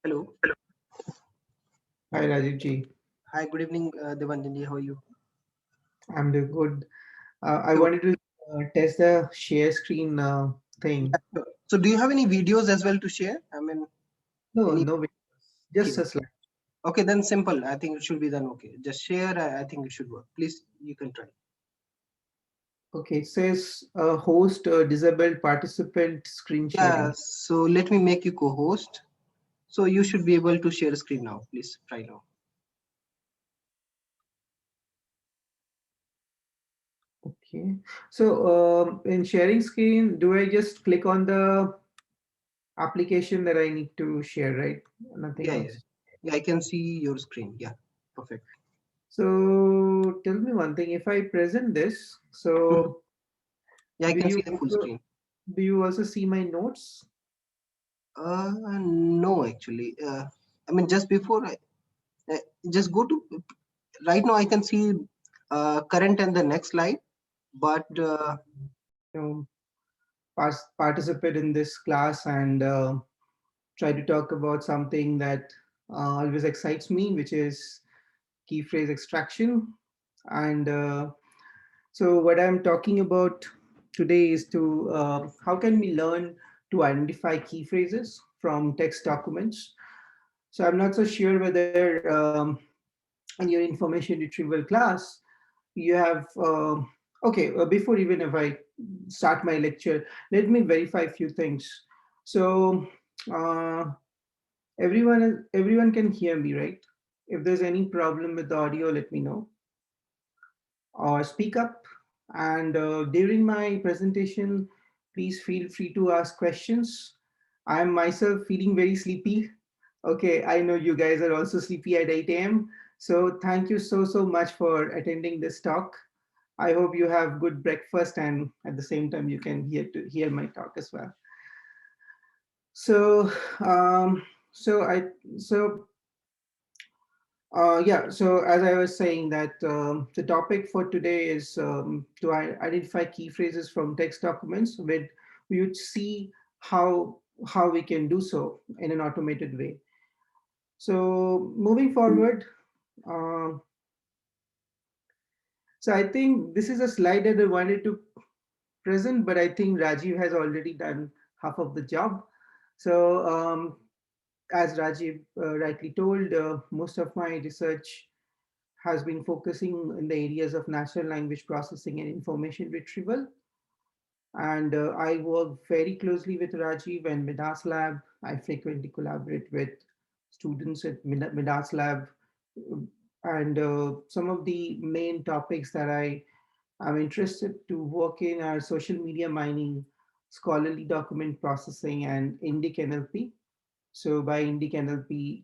Hello. Hi Rajiv ji, Hi, good evening, Devanjanji. How are you? I'm doing good. I So, wanted to test the share screen thing. yeah, so do you have any videos as well to share? I mean, No, any. no, Okay, just a slide. okay, then simple. I think it should be done. Okay, just share. I think it should work. Please, you can try. Okay, it says host disabled participant screen Yeah. sharing. So let me make you co-host. So you should be able to share screen now. Please try now. Okay, so in sharing screen, do I just click on the application that I need to share, right? Nothing Yeah, yeah, else. yeah. I can see your screen. Yeah, perfect. So tell me one thing, if I present this, Mhm. so Yeah, I do can you see the full screen. do you also see my notes? No, actually. I mean, just before uh, just go to right now. I can see current and the next slide, but You participate in this class and try to talk about something that always excites me, which is key phrase extraction. And so, what I'm talking about today is to how can we learn to identify key phrases from text documents. So, I'm not so sure whether in your information retrieval class you have. Okay, before even if I start my lecture, let me verify a few things. So, uh, everyone can hear me, right? If there's any problem with the audio, let me know or speak up. And during my presentation, please feel free to ask questions. I'm myself feeling very sleepy. Okay, I know you guys are also sleepy at 8 a.m. So thank you so much for attending this talk. I hope you have good breakfast and at the same time you can hear my talk as well. So um, so I so yeah, so as I was saying that the topic for today is to identify key phrases from text documents with we would see how we can do so in an automated way. So moving forward, uh, so I think this is a slide that I wanted to present, but I think Rajiv has already done half of the job. So as Rajiv rightly told, most of my research has been focusing in the areas of natural language processing and information retrieval. And I work very closely with Rajiv and Midas Lab. I frequently collaborate with students at Midas Lab. And some of the main topics that I am interested to work in are social media mining, scholarly document processing, and Indic NLP. So by Indic NLP,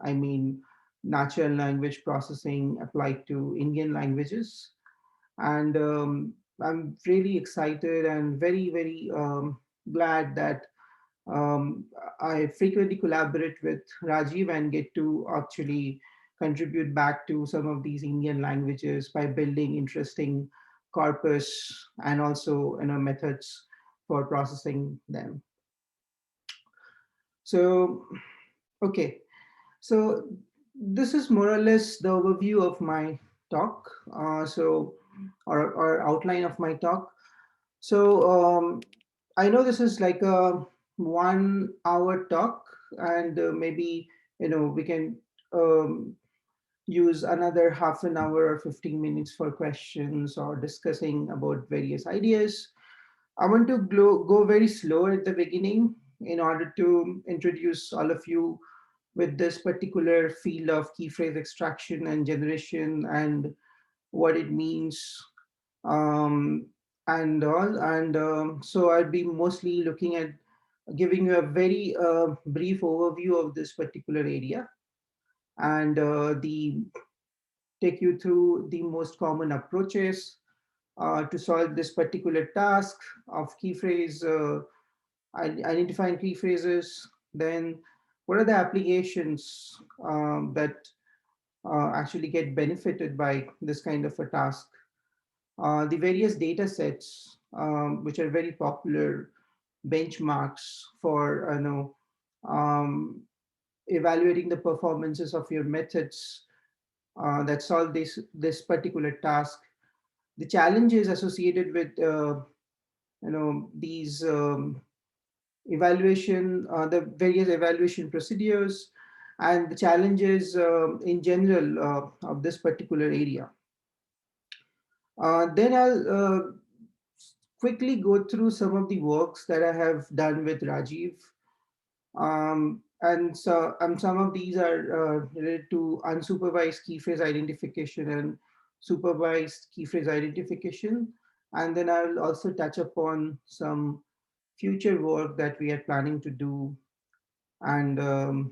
I mean natural language processing applied to Indian languages. And I'm really excited and very glad that um, I frequently collaborate with Rajiv and get to actually contribute back to some of these Indian languages by building interesting corpus and also methods for processing them. So okay, so this is more or less the overview of my talk. Or outline of my talk. So I know this is like a 1 hour talk, and maybe we can um, use another half an hour or 15 minutes for questions or discussing about various ideas. I want to go very slow at the beginning in order to introduce all of you with this particular field of key phrase extraction and generation and what it means, um, and all. And so I'll be mostly looking at giving you a very brief overview of this particular area and the take you through the most common approaches to solve this particular task of key phrase identifying key phrases. Then what are the applications that actually get benefited by this kind of a task? The various data sets, which are very popular benchmarks for um, evaluating the performances of your methods that solve this particular task, the challenges associated with these the various evaluation procedures, and the challenges in general of this particular area. Then I'll quickly go through some of the works that I have done with Rajiv. And some of these are related to unsupervised key phrase identification and supervised key phrase identification. And then I'll also touch upon some future work that we are planning to do, and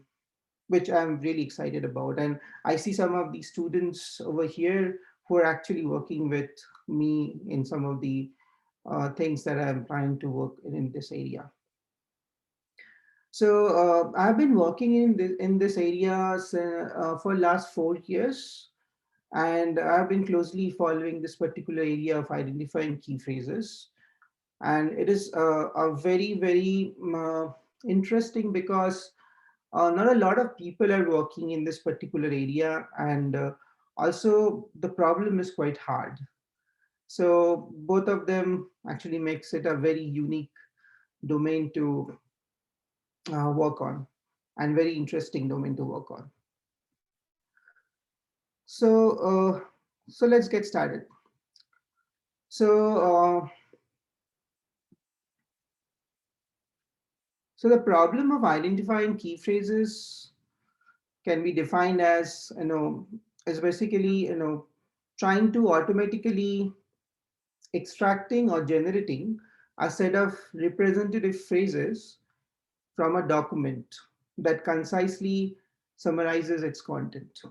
which I'm really excited about. And I see some of the students over here who are actually working with me in some of the things that I'm trying to work in this area. So I've been working in this area for last 4 years, and I've been closely following this particular area of identifying key phrases. And it is a very interesting, because not a lot of people are working in this particular area, and also the problem is quite hard. So both of them actually makes it a very unique domain to work on, and very interesting domain to work on. So so let's get started. So so the problem of identifying key phrases can be defined as, as basically, trying to automatically extracting or generating a set of representative phrases from a document that concisely summarizes its content.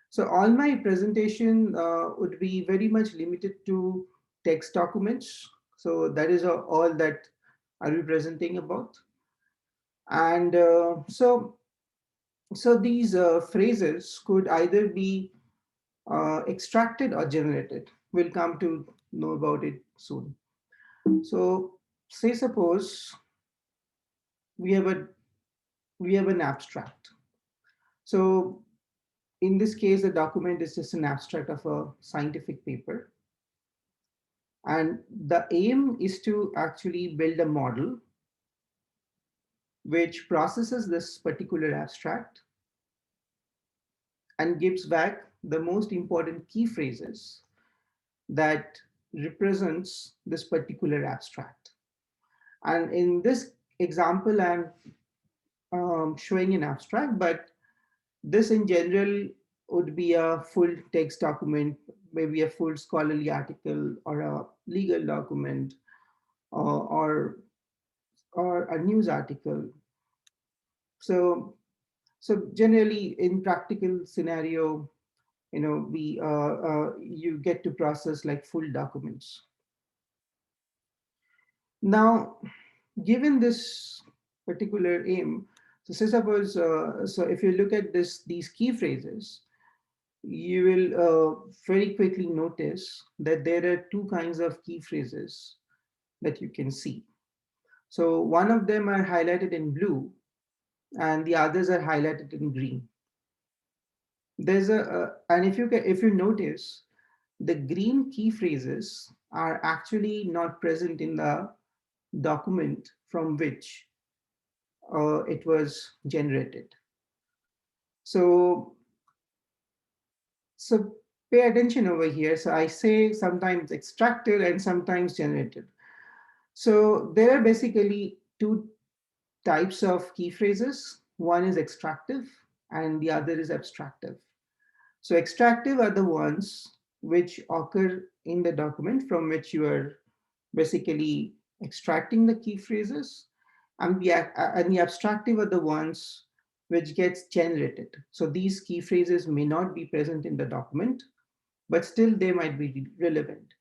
So all my presentation would be very much limited to text documents. So that is all that I'll be presenting about. And so these phrases could either be extracted or generated. We'll come to know about it soon. So say suppose we have a we have an abstract. So in this case, the document is just an abstract of a scientific paper. And the aim is to actually build a model which processes this particular abstract and gives back the most important key phrases that represents this particular abstract. And in this example, I'm showing an abstract, but this in general would be a full text document, maybe a full scholarly article or a legal document, or a news article. So generally in practical scenario, we you get to process like full documents. Now, given this particular aim, so say suppose, so if you look at these key phrases, you will very quickly notice that there are two kinds of key phrases that you can see. So one of them are highlighted in blue, and the others are highlighted in green. There's and if you notice, the green key phrases are actually not present in the document from which it was generated. So so pay attention over here. So I say sometimes extracted and sometimes generated. So there are basically two types of key phrases. One is extractive and the other is abstractive. So extractive are the ones which occur in the document from which you are basically extracting the key phrases, and the abstractive are the ones which gets generated. So these key phrases may not be present in the document, but still they might be relevant.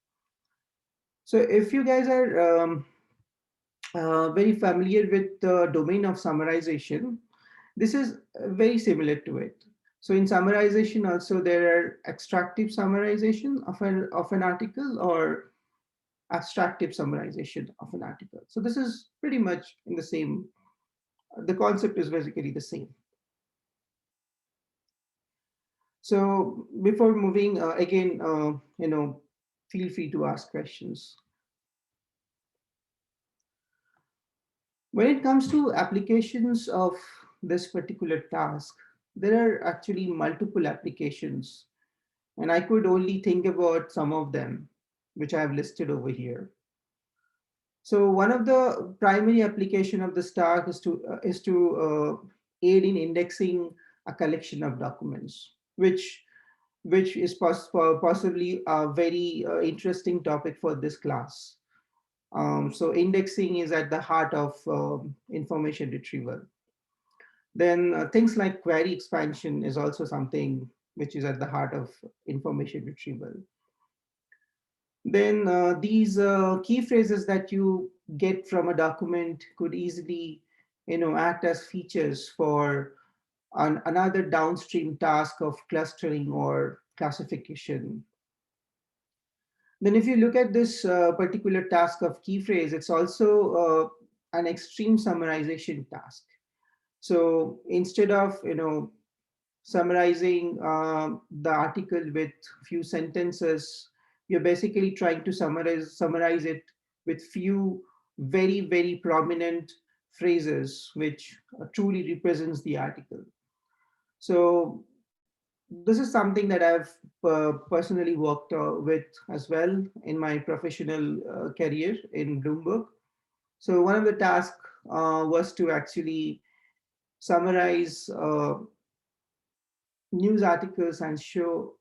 So if you guys are very familiar with the domain of summarization, this is very similar to it. So in summarization also there are extractive summarization of an article or abstractive summarization of an article. So this is pretty much in the same, the concept is basically the same. So before moving, again, feel free to ask questions. When it comes to applications of this particular task, there are actually multiple applications, and I could only think about some of them, which I have listed over here. So one of the primary application of this task is to aid in indexing a collection of documents, which is possibly a very interesting topic for this class. So indexing is at the heart of information retrieval. Then things like query expansion is also something which is at the heart of information retrieval. Then these key phrases that you get from a document could easily, act as features for another downstream task of clustering or classification. Then if you look at this particular task of key phrase, it's also an extreme summarization task. So instead of, summarizing the article with few sentences, you're basically trying to summarize it with few very prominent phrases which truly represents the article. So this is something that I've personally worked with as well in my professional career in Bloomberg. So one of the tasks was to actually summarize news articles and show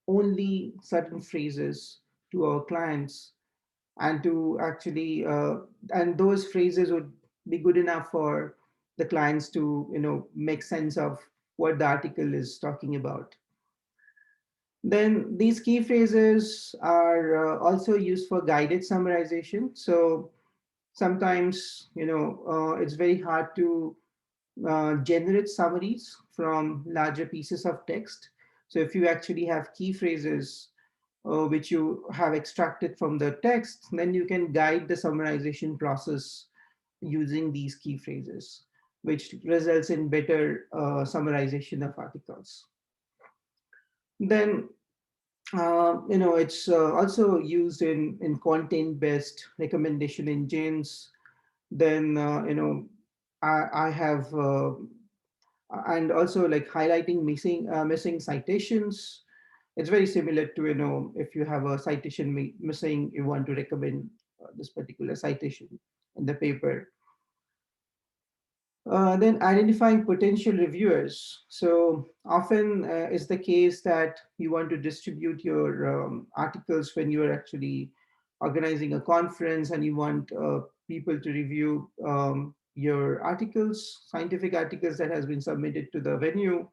only certain phrases to our clients, and to actually and those phrases would be good enough for the clients to make sense of what the article is talking about. Then these key phrases are also used for guided summarization. So sometimes it's very hard to generate summaries from larger pieces of text. So if you actually have key phrases which you have extracted from the text, then you can guide the summarization process using these key phrases, which results in better summarization of articles. Then it's also used in content-based recommendation engines. Then I have and also like highlighting missing citations. It's very similar to if you have a citation missing, you want to recommend this particular citation in the paper. Then identifying potential reviewers. So often is the case that you want to distribute your articles when you are actually organizing a conference and you want people to review your articles, scientific articles that has been submitted to the venue.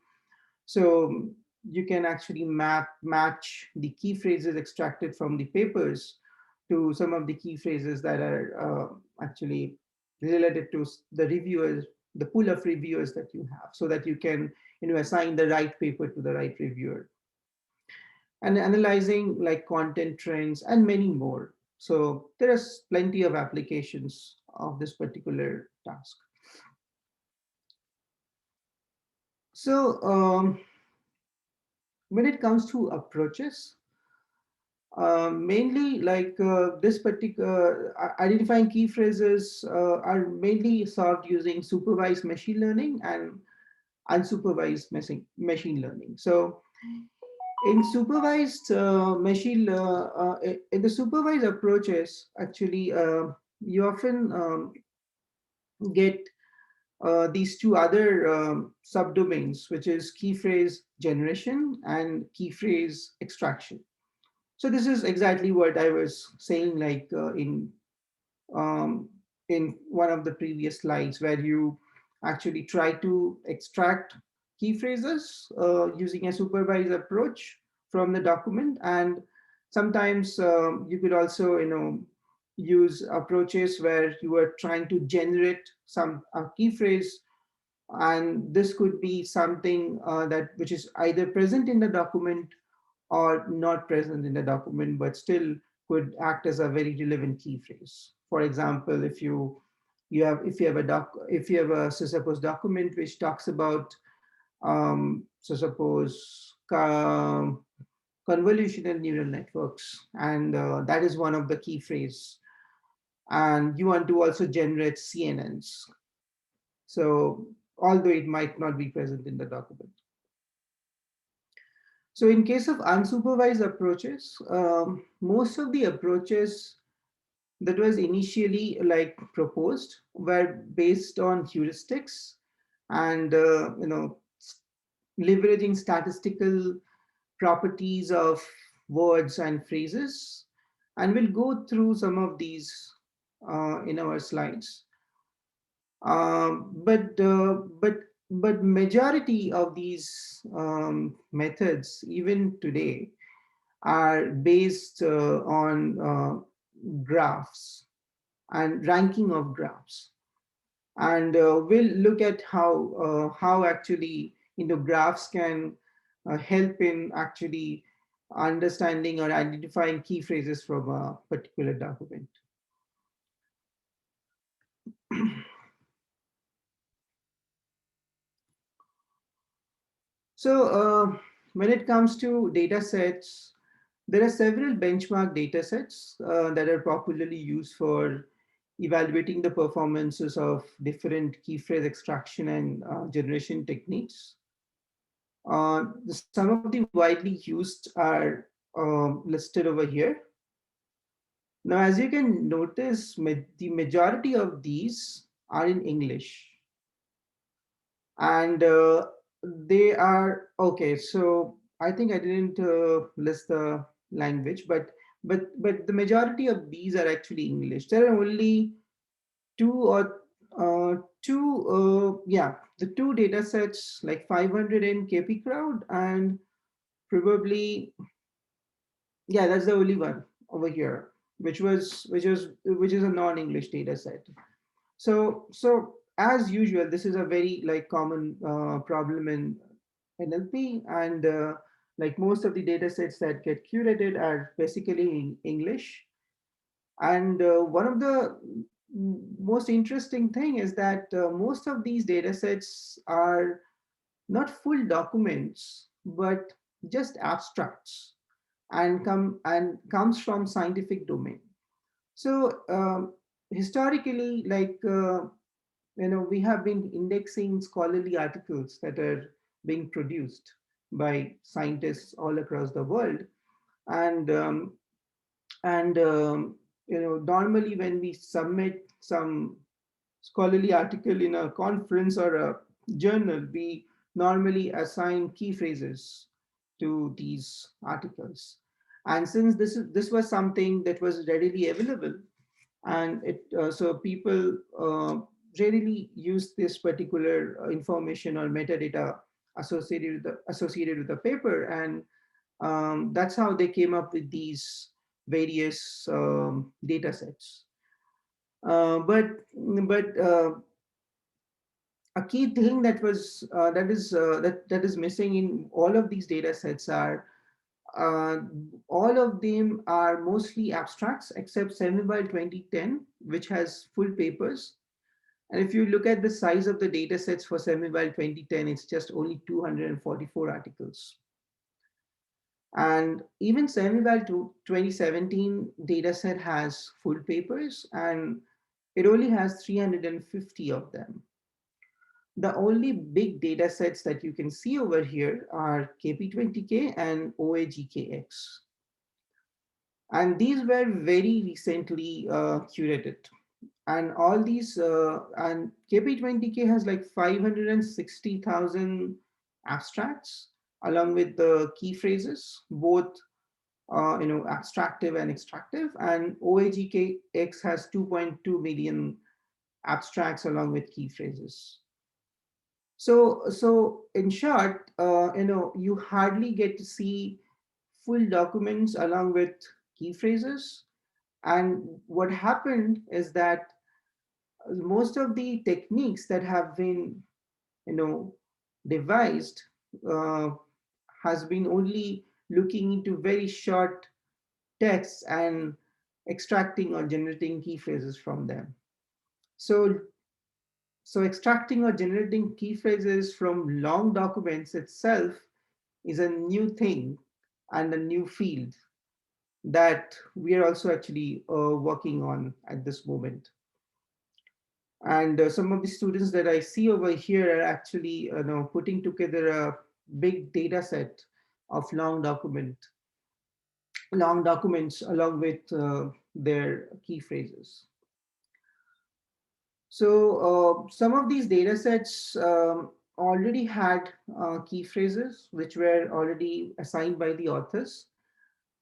So you can actually match the key phrases extracted from the papers to some of the key phrases that are actually related to the reviewers, the pool of reviewers that you have, so that you can assign the right paper to the right reviewer. And analyzing like content trends and many more. So there is plenty of applications of this particular task. So when it comes to approaches, mainly like this particular identifying key phrases are mainly solved using supervised machine learning and unsupervised machine learning. So in supervised in the supervised approaches, actually you often get these two other subdomains, which is key phrase generation and key phrase extraction. So this is exactly what I was saying, like um, in one of the previous slides, where you actually try to extract key phrases using a supervised approach from the document, and sometimes you could also, use approaches where you are trying to generate some key phrase, and this could be something that which is either present in the document or not present in the document, but still could act as a very relevant key phrase. For example, if you have a suppose document which talks about so suppose um, convolutional neural networks, and that is one of the key phrase. And you want to also generate CNNs. So although it might not be present in the document. So in case of unsupervised approaches, most of the approaches that was initially like proposed were based on heuristics and leveraging statistical properties of words and phrases, and we'll go through some of these in our slides. But majority of these methods, even today, are based on graphs and ranking of graphs. And we'll look at how actually graphs can help in actually understanding or identifying key phrases from a particular document. So when it comes to data sets, there are several benchmark data sets that are popularly used for evaluating the performances of different key phrase extraction and generation techniques. Some of the widely used are listed over here. Now, as you can notice, the majority of these are in English. And they are okay. So I think I didn't list the language, but the majority of these are actually English. There are only two or the two data sets, like 500 in KP crowd, and probably, yeah, that's the only one over here, which is a non-English data set. So as usual, this is a very like common problem in NLP, and like most of the data sets that get curated are basically in English. And one of the most interesting thing is that most of these data sets are not full documents, but just abstracts, and comes from scientific domain. So historically, like we have been indexing scholarly articles that are being produced by scientists all across the world, and normally when we submit some scholarly article in a conference or a journal, we normally assign key phrases to these articles. And since this was something that was readily available, and it so people readily use this particular information or metadata associated with the paper, and that's how they came up with these various data sets. But a key thing that is missing in all of these data sets are uh, all of them are mostly abstracts except Semi-Wild 2010, which has full papers. And if you look at the size of the data sets for Semi-Wild 2010, it's just only 244 articles. And even Semi-Wild 2017 dataset has full papers, and it only has 350 of them. The only big data sets that you can see over here are KP20K and OAGKX. And these were very recently curated. And all these, and KP20K has like 560,000 abstracts along with the key phrases, both abstractive and extractive. And OAGKX has 2.2 million abstracts along with key phrases. So in short, you hardly get to see full documents along with key phrases. And what happened is that most of the techniques that have been, devised uh, has been only looking into very short texts and extracting or generating key phrases from them. So so extracting or generating key phrases from long documents itself is a new thing and a new field that we are also actually working on at this moment. And some of the students that I see over here are actually putting together a big data set of long documents along with their key phrases. So some of these data sets already had key phrases which were already assigned by the authors,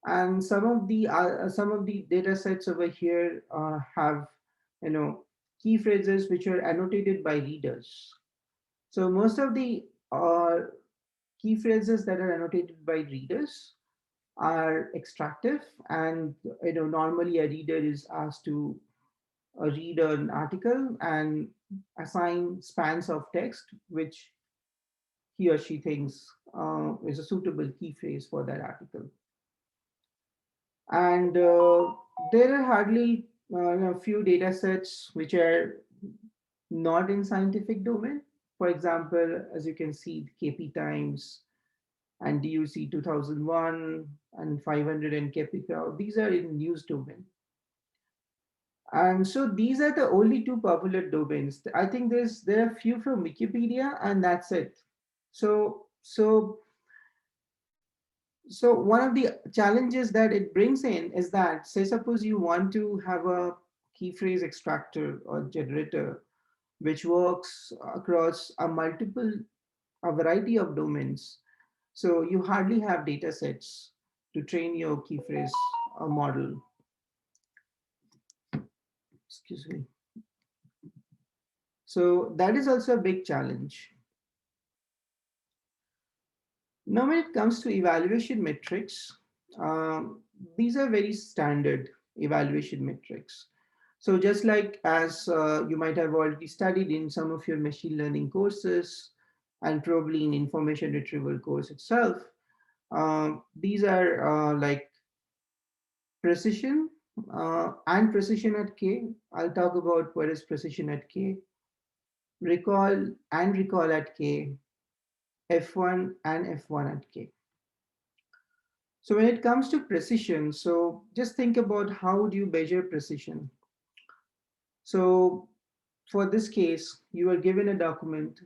and some of the data sets over here have you know key phrases which are annotated by readers. So most of the key phrases that are annotated by readers are extractive, and normally a reader is asked to read an article and assign spans of text which he or she thinks is a suitable key phrase for that article. And there are hardly few data sets which are not in scientific domain. For example, as you can see, KP Times and DUC 2001 and 500 and KP Crowd, these are in news domain. And so these are the only two popular domains. I think there are few from Wikipedia, and that's it. So one of the challenges that it brings in is that, say, suppose you want to have a key phrase extractor or generator which works across a variety of domains. So you hardly have data sets to train your key phrase model. Excuse me. So that is also a big challenge. Now, when it comes to evaluation metrics, these are very standard evaluation metrics. So just like as you might have already studied in some of your machine learning courses and probably in information retrieval course itself, these are like precision and precision at K. I'll talk about what is precision at K, recall and recall at K, F1 and F1 at K. So when it comes to precision, so just think about how do you measure precision. So for this case, you are given a document,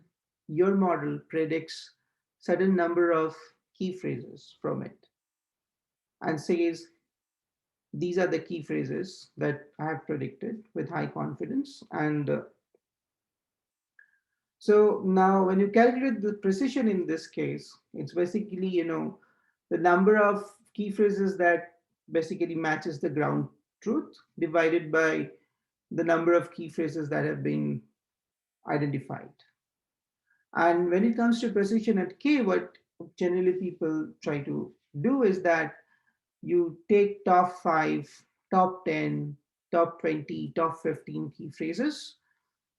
your model predicts certain number of key phrases from it and says, these are the key phrases that I have predicted with high confidence. And so now when you calculate the precision in this case, it's basically, the number of key phrases that basically matches the ground truth divided by the number of key phrases that have been identified. And when it comes to precision at K, what generally people try to do is that you take top 5, top 10, top 20, top 15 key phrases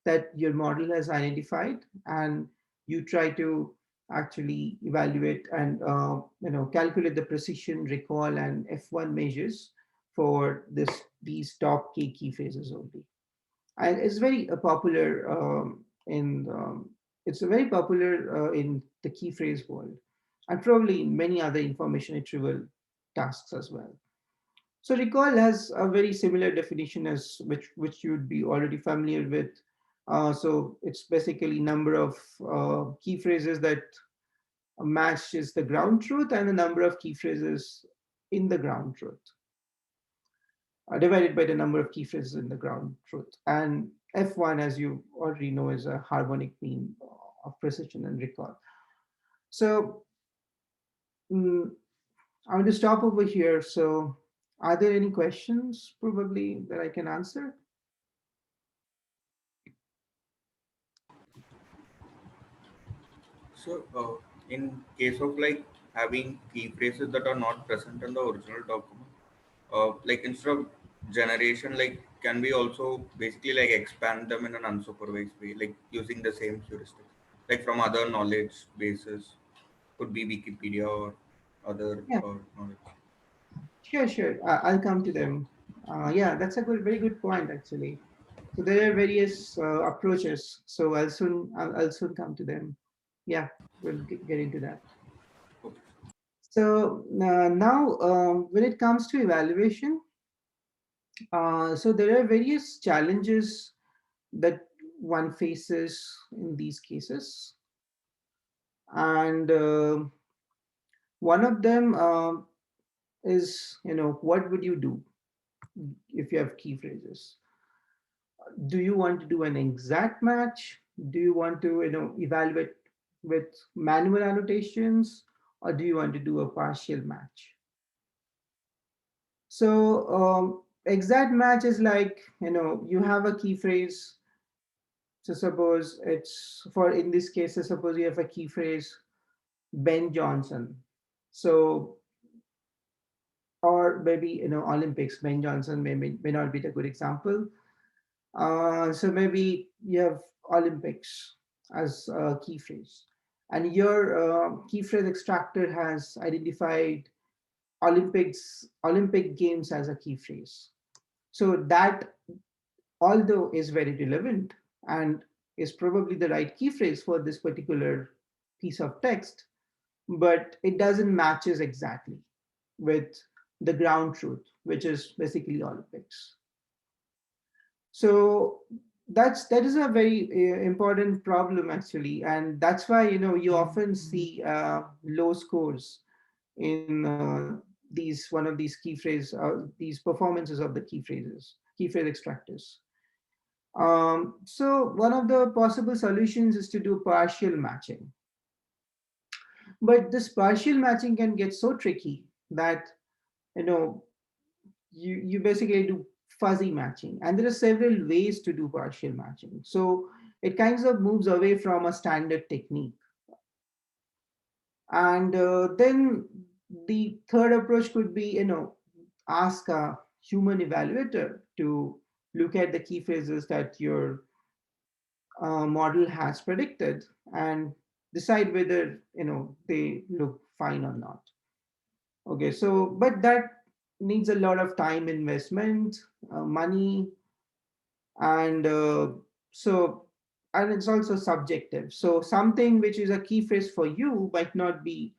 that your model has identified, and you try to actually evaluate and calculate the precision, recall, and F1 measures for these top key phrases only. And it's very popular in it's very popular in the key phrase world, and probably in many other information retrieval tasks as well. So recall has a very similar definition as which you'd be already familiar with. So it's basically number of key phrases that matches the ground truth and the number of key phrases in the ground truth divided by the number of key phrases in the ground truth. And F1, as you already know, is a harmonic mean of precision and recall. So mm, I'm going to stop over here. So are there any questions probably that I can answer? So, in case of like having key phrases that are not present in the original document, like instead of generation, like can we also basically like expand them in an unsupervised way, like using the same heuristic, like from other knowledge bases, could be Wikipedia or other Yeah, knowledge. sure. I'll come to them. Yeah, that's a very good point actually. So there are various approaches. So I'll soon come to them. Yeah, we'll get into that. Okay. So now when it comes to evaluation, so there are various challenges that one faces in these cases. And one of them is, what would you do if you have key phrases? Do you want to do an exact match? Do you want to, evaluate with manual annotations, or do you want to do a partial match? So exact match is like, you have a key phrase. So suppose it's for, in this case, suppose you have a key phrase, Ben Johnson. So, or maybe, Olympics, Ben Johnson may not be the good example. So maybe you have Olympics as a key phrase, and your key phrase extractor has identified Olympic Games as a key phrase. So that, although is very relevant and is probably the right key phrase for this particular piece of text, but it doesn't matches exactly with the ground truth, which is basically Olympics. So that is a very important problem actually, and that's why you often see low scores in these one of these key phrase these performances of the key phrase extractors. So one of the possible solutions is to do partial matching, but this partial matching can get so tricky that you know you basically do fuzzy matching, and there are several ways to do partial matching. So it kind of moves away from a standard technique. And then the third approach could be, ask a human evaluator to look at the key phrases that your model has predicted and decide whether they look fine or not. Okay, so but that needs a lot of time investment, money, and so and it's also subjective. So something which is a key phrase for you might not be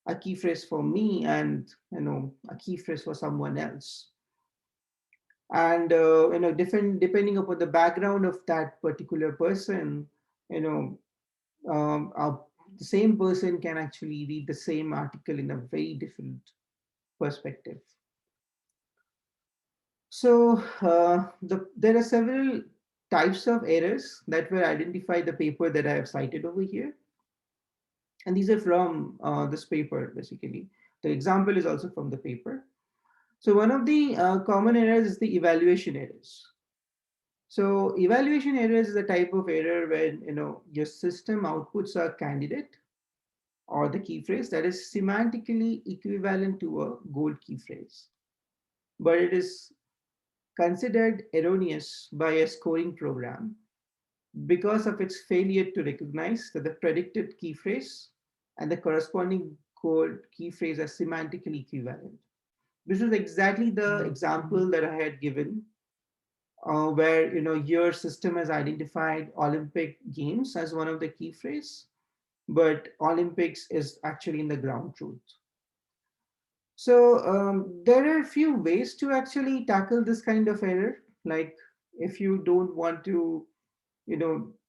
a key phrase for me, and a key phrase for someone else. And different depending upon the background of that particular person, you know the same person can actually read the same article in a very different perspective. So there are several types of errors that were identified in the paper that I have cited over here. And these are from this paper, basically. The example is also from the paper. So one of the common errors is the evaluation errors. So evaluation errors is a type of error when your system outputs a candidate or the key phrase that is semantically equivalent to a goal key phrase, but it is considered erroneous by a scoring program because of its failure to recognize that the predicted key phrase and the corresponding code key phrase are semantically equivalent. This is exactly the example that I had given, where your system has identified Olympic Games as one of the key phrase, but Olympics is actually in the ground truth. So there are a few ways to actually tackle this kind of error. Like if you don't want to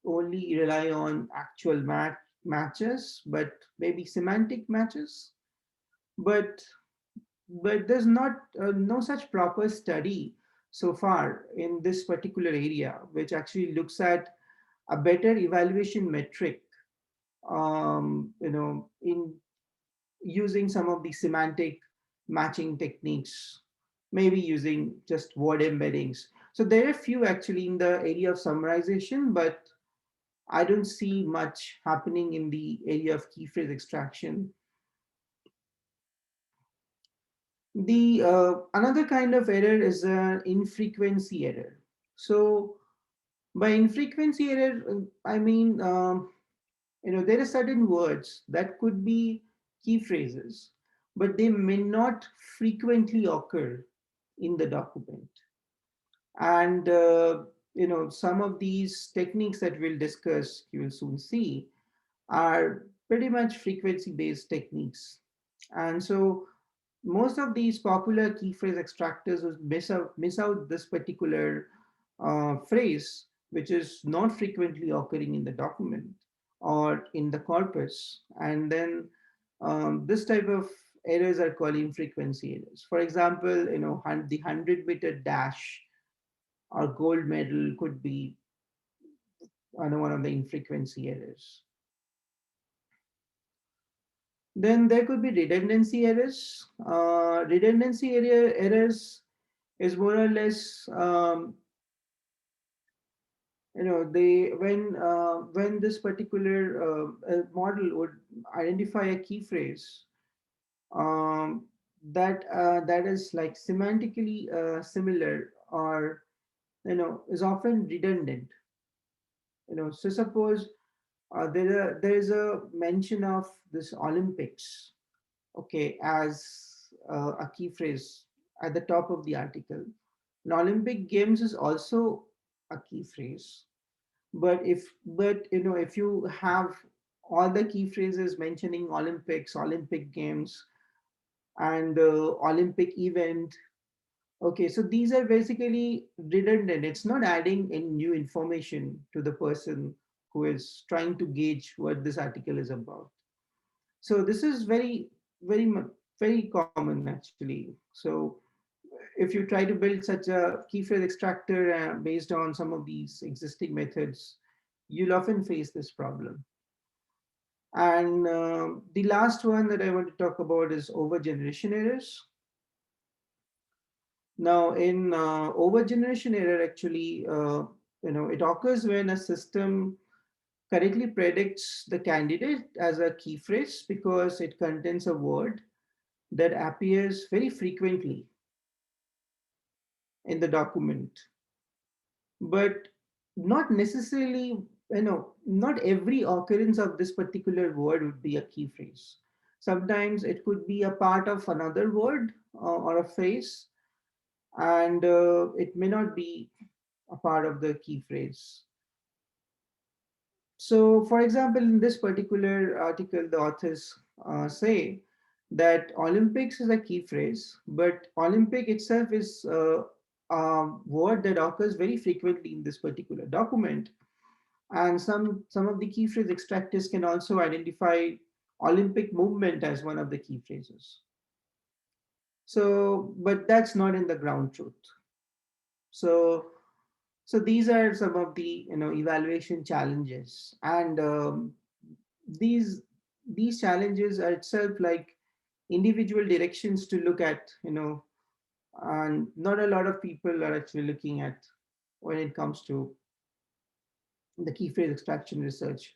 only rely on actual matches, but maybe semantic matches. But there's not no such proper study so far in this particular area, which actually looks at a better evaluation metric. In using some of the semantic matching techniques, maybe using just word embeddings. So there are a few actually in the area of summarization, but I don't see much happening in the area of key phrase extraction. The another kind of error is an infrequency error. So by infrequency error, I mean there are certain words that could be key phrases, but they may not frequently occur in the document. And some of these techniques that we'll discuss, you will soon see, are pretty much frequency based techniques. And so most of these popular key phrase extractors would miss out this particular phrase, which is not frequently occurring in the document or in the corpus. And then this type of errors are called infrequency errors. For example, the 100-meter dash or gold medal could be one of the infrequency errors. Then there could be redundancy errors. Errors is more or less, they when this particular model would identify a key phrase um, that is like semantically similar, or is often redundant. So suppose there is a mention of this Olympics, okay, as a key phrase at the top of the article. An Olympic Games is also a key phrase, but if you have all the key phrases mentioning Olympics, Olympic Games, and Olympic event, okay, so these are basically redundant. It's not adding any new information to the person who is trying to gauge what this article is about. So this is very common actually. So if you try to build such a key phrase extractor based on some of these existing methods, you'll often face this problem. And the last one that I want to talk about is overgeneration errors. Now, in overgeneration error, actually, it occurs when a system correctly predicts the candidate as a key phrase because it contains a word that appears very frequently in the document, but not necessarily, not every occurrence of this particular word would be a key phrase. Sometimes it could be a part of another word or a phrase, and it may not be a part of the key phrase. So, for example, in this particular article, the authors say that Olympics is a key phrase, but Olympic itself is a word that occurs very frequently in this particular document. And some of the key phrase extractors can also identify Olympic movement as one of the key phrases. So, but that's not in the ground truth. So, so these are some of the evaluation challenges, and these these challenges are itself like individual directions to look at, and not a lot of people are actually looking at when it comes to the key phrase extraction research.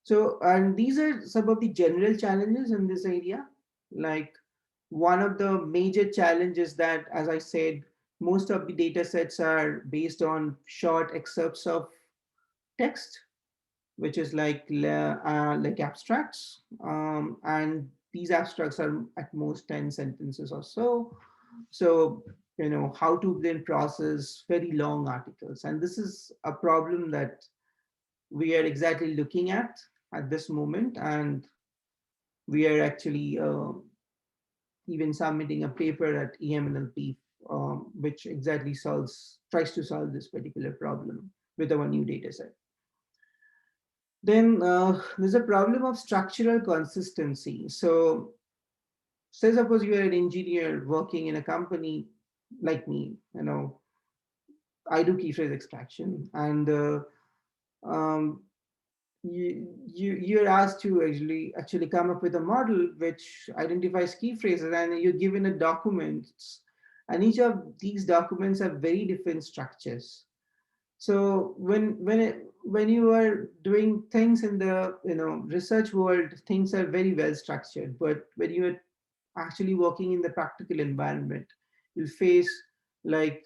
So, and these are some of the general challenges in this area. Like one of the major challenges that, as I said, most of the data sets are based on short excerpts of text, which is like abstracts, and these abstracts are at most 10 sentences or so. So how to then process very long articles, and this is a problem that we are exactly looking at this moment, and we are actually even submitting a paper at EMNLP, which exactly tries to solve this particular problem with our new data set. Then there's a problem of structural consistency. So say suppose you are an engineer working in a company like me, I do key phrase extraction, and um, you're asked to actually come up with a model which identifies key phrases, and you're given a document, and each of these documents have very different structures. So when you are doing things in the research world, things are very well structured, but when you are actually working in the practical environment, you'll face like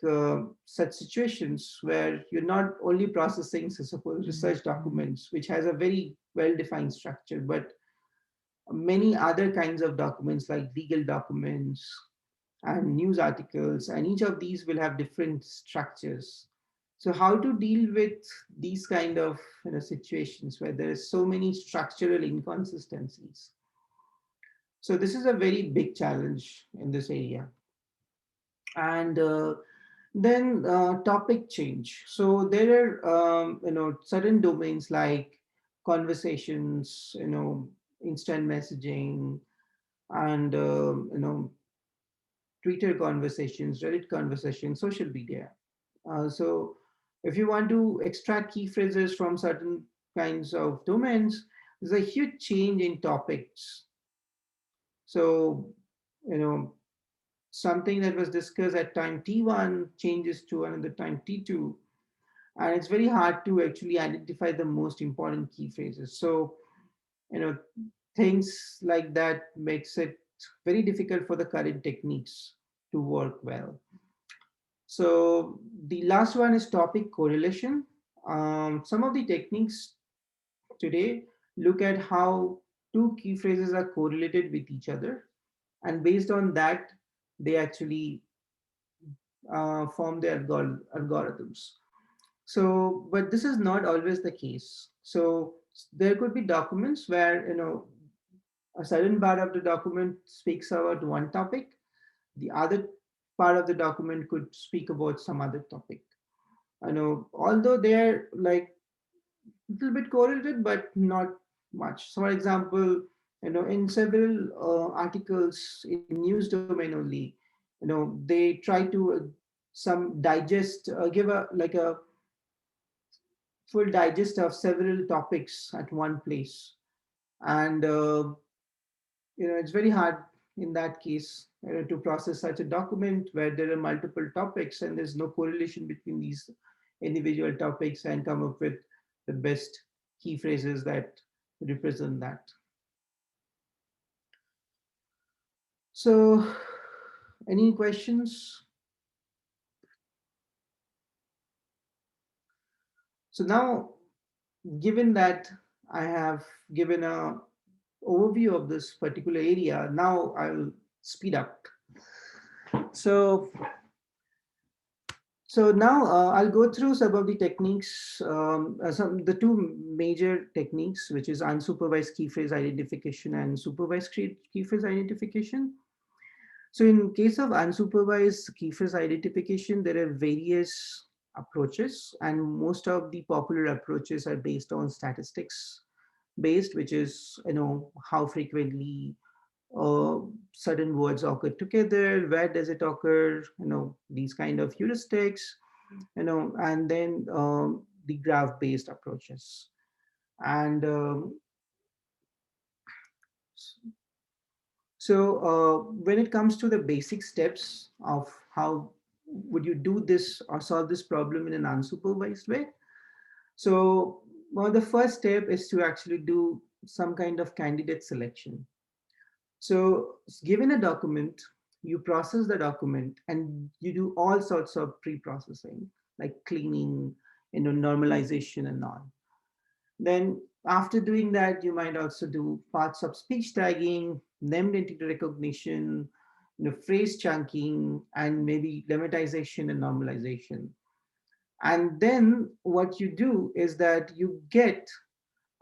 such situations where you're not only processing, so suppose, research documents, which has a very well defined structure, but many other kinds of documents like legal documents and news articles, and each of these will have different structures. So how to deal with these kind of situations where there is so many structural inconsistencies? So this is a very big challenge in this area. And then topic change. So there are certain domains like conversations, instant messaging, and Twitter conversations, Reddit conversations, social media. So if you want to extract key phrases from certain kinds of domains, there's a huge change in topics. So, you know, something that was discussed at time T1 changes to another time T2. And it's very hard to actually identify the most important key phrases. So, you know, things like that makes it very difficult for the current techniques to work well. So the last one is topic correlation. Some of the techniques today look at how two key phrases are correlated with each other, and based on that, they actually form their algorithms. So, but this is not always the case. So there could be documents where a certain part of the document speaks about one topic, the other part of the document could speak about some other topic. I know, although they're like a little bit correlated, but not much. So, for example, in several articles in news domain only, they try to some digest, give a like a full digest of several topics at one place, and it's very hard in that case to process such a document where there are multiple topics and there's no correlation between these individual topics and come up with the best key phrases that represent that. So, any questions? So now, given that I have given a overview of this particular area, now I'll speed up. So So now I'll go through some of the techniques, the two major techniques, which is unsupervised key phrase identification and supervised key phrase identification. So in case of unsupervised key phrase identification, there are various approaches, and most of the popular approaches are based on statistics based, which is how frequently uh, certain words occur together, where does it occur, these kind of heuristics, and then the graph based approaches. And so when it comes to the basic steps of how would you do this or solve this problem in an unsupervised way, so the first step is to actually do some kind of candidate selection. So given a document, you process the document and you do all sorts of pre-processing like cleaning, normalization and all. Then after doing that, you might also do parts of speech tagging, named entity recognition, phrase chunking, and maybe lemmatization and normalization. And then what you do is that you get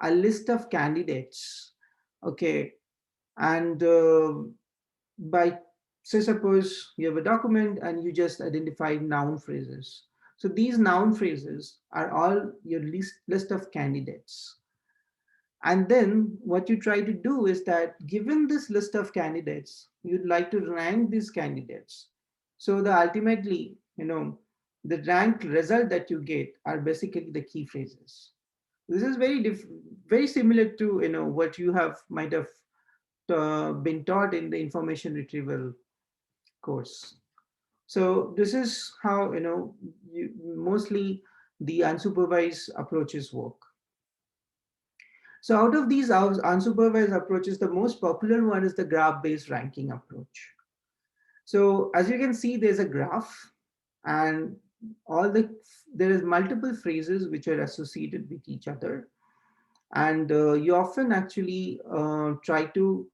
a list of candidates, okay, and by say suppose you have a document and you just identify noun phrases, so these noun phrases are all your list of candidates, and then what you try to do is that given this list of candidates you'd like to rank these candidates, so the ultimately the ranked result that you get are basically the key phrases. This is very similar to what you have might have been taught in the information retrieval course. So this is how mostly the unsupervised approaches work. So out of these unsupervised approaches, the most popular one is the graph-based ranking approach. So as you can see, there's a graph, and there is multiple phrases which are associated with each other, and you often actually try to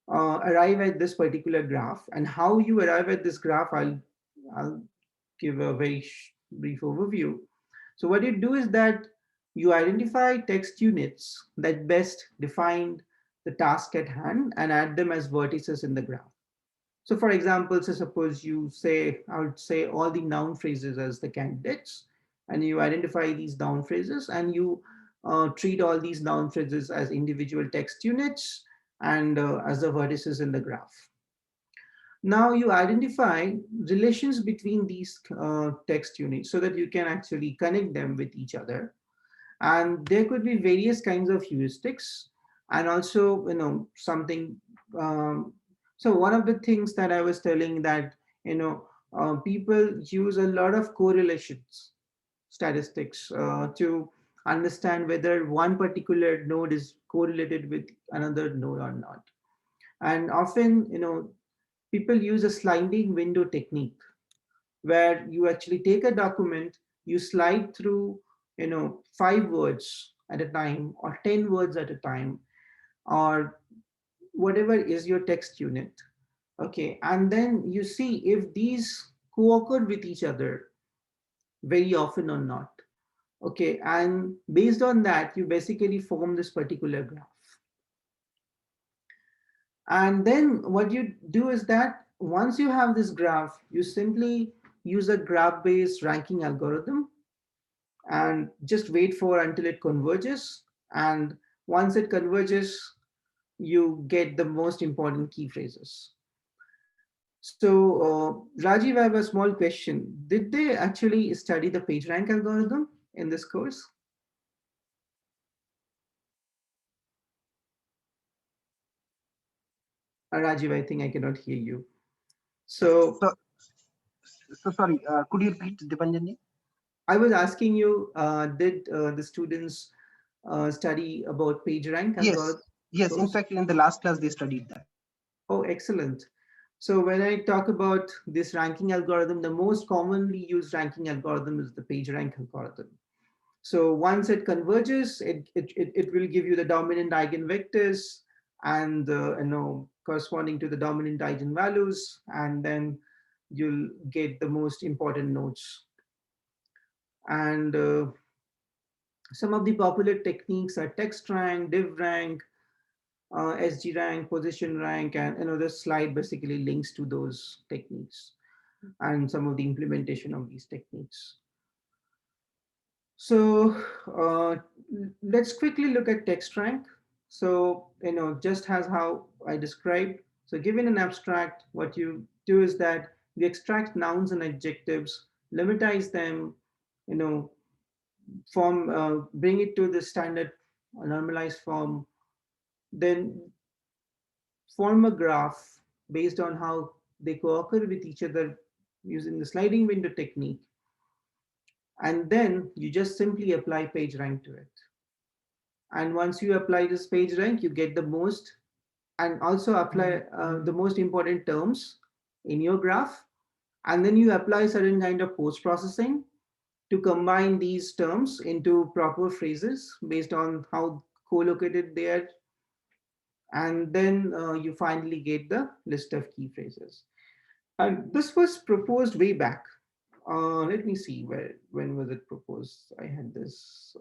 arrive at this particular graph. And how you arrive at this graph, I'll give a very brief overview. So what you do is that you identify text units that best define the task at hand and add them as vertices in the graph. So for example, so suppose you say, I would say all the noun phrases as the candidates, and you identify these noun phrases and you treat all these noun phrases as individual text units and as the vertices in the graph. Now you identify relations between these text units so that you can actually connect them with each other. And there could be various kinds of heuristics and also, something. So one of the things that I was telling that, people use a lot of correlations statistics to understand whether one particular node is correlated with another node or not. And often, people use a sliding window technique where you actually take a document, you slide through, 5 words at a time or 10 words at a time or whatever is your text unit. Okay, and then you see if these co-occur with each other very often or not. Okay, and based on that, you basically form this particular graph. And then what you do is that once you have this graph, you simply use a graph-based ranking algorithm and just wait for until it converges. And once it converges, you get the most important key phrases. So Rajiv, I have a small question. Did they actually study the PageRank algorithm in this course? Rajiv, I think I cannot hear you. So, so sorry, could you repeat, Dipanjanji? I was asking you, did the students study about PageRank Yes, algorithm? yes. In Course? fact, in the last class, they studied that. Oh, excellent. So when I talk about this ranking algorithm, the most commonly used ranking algorithm is the PageRank algorithm. So once it converges, it will give you the dominant eigenvectors and corresponding to the dominant eigenvalues, and then you'll get the most important nodes. And some of the popular techniques are text rank, div rank, SG rank, position rank, and this slide basically links to those techniques and some of the implementation of these techniques. So let's quickly look at text rank. So, just as how I described, so given an abstract, what you do is that we extract nouns and adjectives, limitize them, you know, bring it to the standard normalized form, then form a graph based on how they co-occur with each other using the sliding window technique. And then you just simply apply page rank to it. And once you apply this page rank, you get the most and also apply the most important terms in your graph. And then you apply certain kind of post-processing to combine these terms into proper phrases based on how co-located they are. And then you finally get the list of key phrases. And this was proposed way back. Let me see when was it proposed. I had this.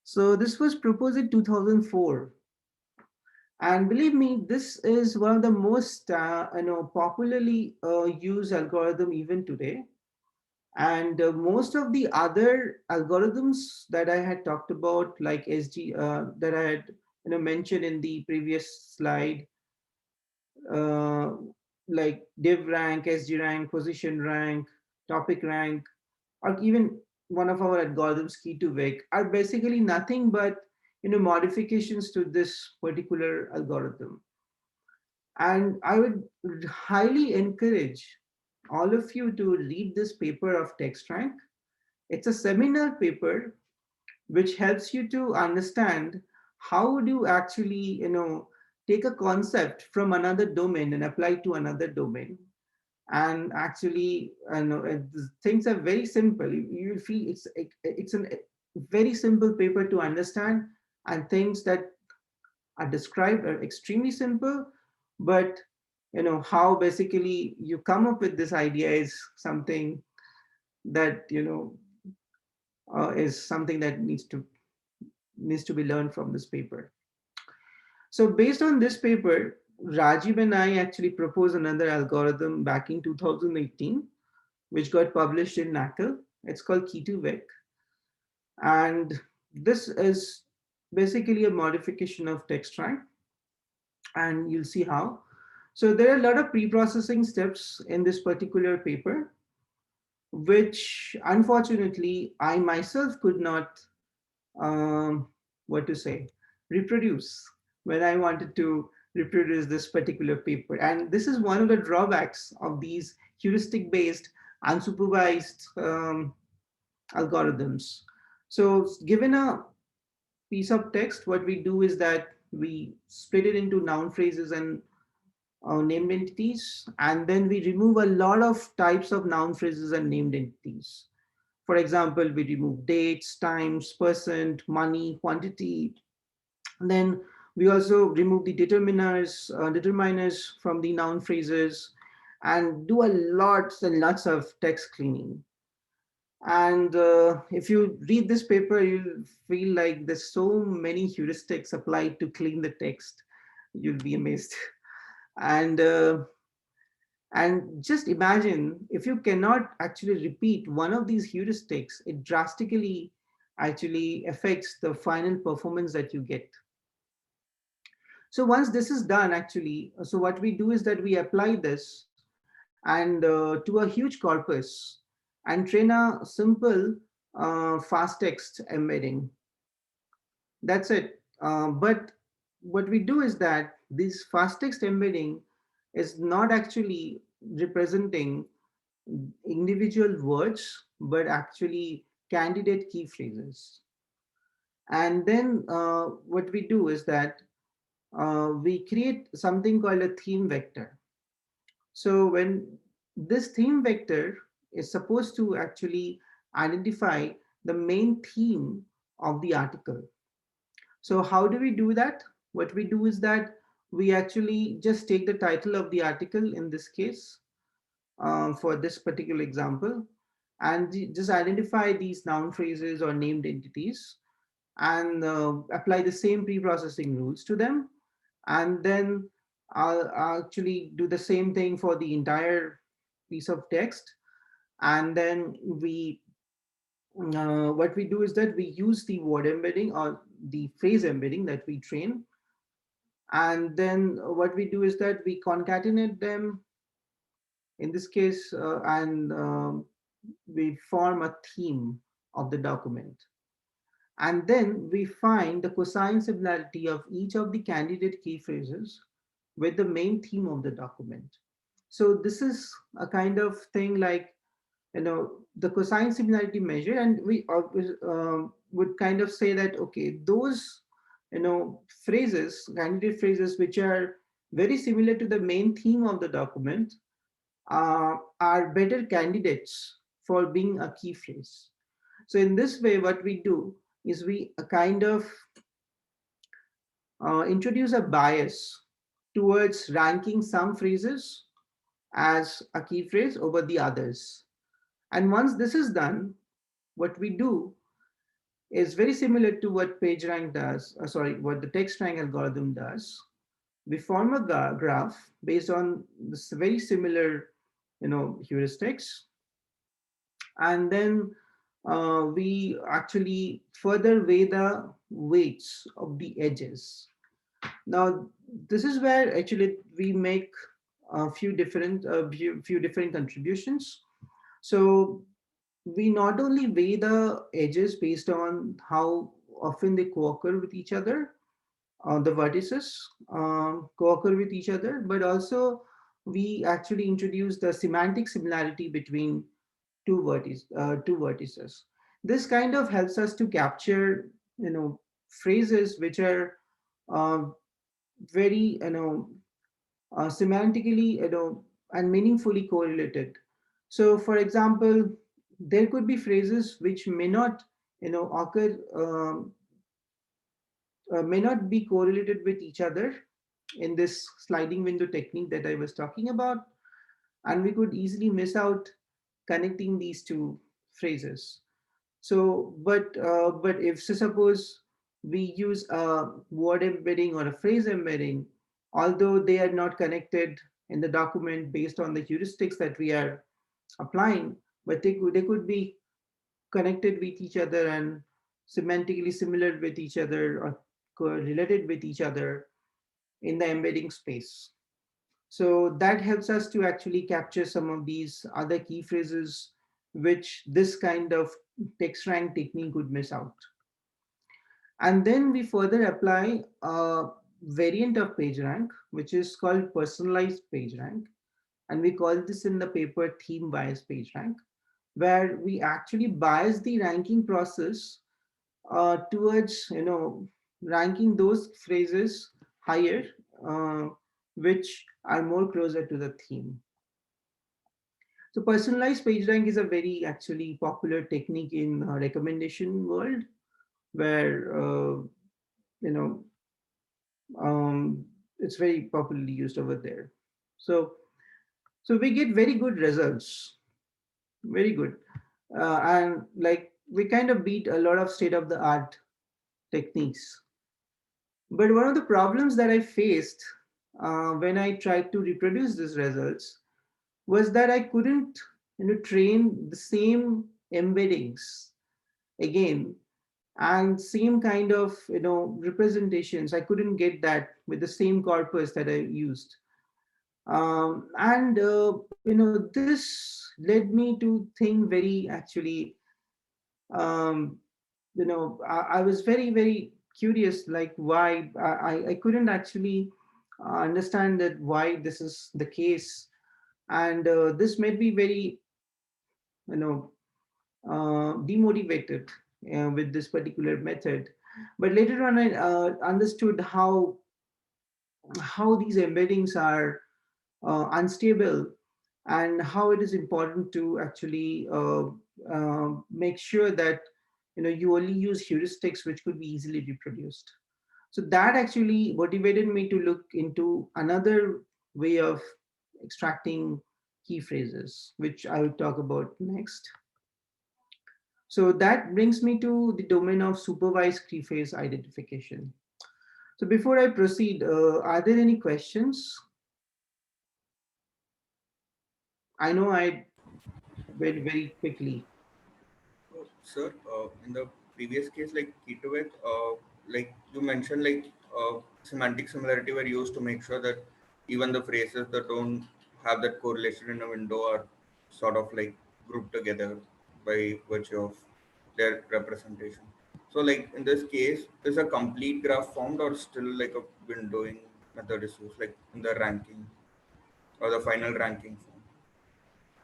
So this was proposed in 2004. And believe me, this is one of the most popularly used algorithm even today. And most of the other algorithms that I had talked about, like SG, that I had mentioned in the previous slide, uh, like div rank, SG rank, position rank, topic rank, or even one of our algorithms, key to wig, are basically nothing but modifications to this particular algorithm. And I would highly encourage all of you to read this paper of TextRank. It's a seminar paper which helps you to understand how do you actually, take a concept from another domain and apply it to another domain. And actually, things are very simple. You will feel it's a very simple paper to understand, and things that are described are extremely simple, but how basically you come up with this idea is something that is something that needs to be learned from this paper. So based on this paper, Rajiv and I actually proposed another algorithm back in 2018, which got published in NACL. It's called Keyphrases. And this is basically a modification of text rank, and you'll see how. So there are a lot of pre-processing steps in this particular paper, which unfortunately I myself could not, um, what to say, reproduce when I wanted to reproduce this particular paper. And this is one of the drawbacks of these heuristic-based unsupervised algorithms. So given a piece of text, what we do is that we split it into noun phrases and named entities, and then we remove a lot of types of noun phrases and named entities. For example, we remove dates, times, percent, money, quantity. And then we also remove the determiners from the noun phrases, and do a lots and lots of text cleaning. And if you read this paper, you'll feel like there's so many heuristics applied to clean the text. You'll be amazed. And and just imagine if you cannot actually repeat one of these heuristics, it drastically actually affects the final performance that you get. So once this is done, actually, so what we do is that we apply this and to a huge corpus and train a simple fast text embedding. That's it. But what we do is that this fast text embedding is not actually representing individual words, but actually candidate key phrases. And then what we do is that we create something called a theme vector. So when this theme vector is supposed to actually identify the main theme of the article. So how do we do that? What we do is that we actually just take the title of the article in this case, for this particular example, and just identify these noun phrases or named entities, and apply the same pre-processing rules to them. And then I'll actually do the same thing for the entire piece of text. And then we what we do is that we use the word embedding or the phrase embedding that we train. And then what we do is that we concatenate them in this case, and we form a theme of the document. And then we find the cosine similarity of each of the candidate key phrases with the main theme of the document. So this is a kind of thing like, the cosine similarity measure, and we always would kind of say that, okay, those, phrases, candidate phrases, which are very similar to the main theme of the document, are better candidates for being a key phrase. So in this way, what we do is we kind of introduce a bias towards ranking some phrases as a key phrase over the others. And once this is done, what we do is very similar to what PageRank does, what the text rank algorithm does. We form a graph based on this very similar, heuristics, and then we actually further weigh the weights of the edges. Now, this is where actually we make a few different contributions. So we not only weigh the edges based on how often they co-occur with each other, the vertices co-occur with each other, but also we actually introduce the semantic similarity between two vertices. This kind of helps us to capture, phrases which are uh, very, semantically, and meaningfully correlated. So, for example, there could be phrases which may not, occur, may not be correlated with each other in this sliding window technique that I was talking about, and we could easily miss out connecting these two phrases. So, but if, so suppose we use a word embedding or a phrase embedding, although they are not connected in the document based on the heuristics that we are applying, but they could be connected with each other and semantically similar with each other or related with each other in the embedding space. So that helps us to actually capture some of these other key phrases which this kind of text rank technique would miss out. And then we further apply a variant of PageRank, which is called personalized PageRank. And we call this in the paper theme bias PageRank, where we actually bias the ranking process towards, ranking those phrases higher, uh, which are more closer to the theme. So personalized PageRank is a very actually popular technique in recommendation world, where you know it's very popularly used over there. So we get very good results, very good, and like we kind of beat a lot of state of the art techniques. But one of the problems that I faced when I tried to reproduce these results was that I couldn't, train the same embeddings again and same kind of, representations. I couldn't get that with the same corpus that I used. And this led me to think very actually, um, I was very very curious, like why I couldn't actually understand that why this is the case, and this made me very, you know demotivated with this particular method. But later on, I understood how these embeddings are unstable, and how it is important to actually make sure that you only use heuristics which could be easily reproduced. So that actually motivated me to look into another way of extracting key phrases, which I will talk about next. So that brings me to the domain of supervised key phrase identification. So before I proceed, are there any questions? I know I went very quickly. Sir, in the previous case, like Keto, like you mentioned, like semantic similarity were used to make sure that even the phrases that don't have that correlation in a window are sort of like grouped together by virtue of their representation. So, like in this case, is a complete graph formed or still like a windowing method is used, like in the ranking or the final ranking form?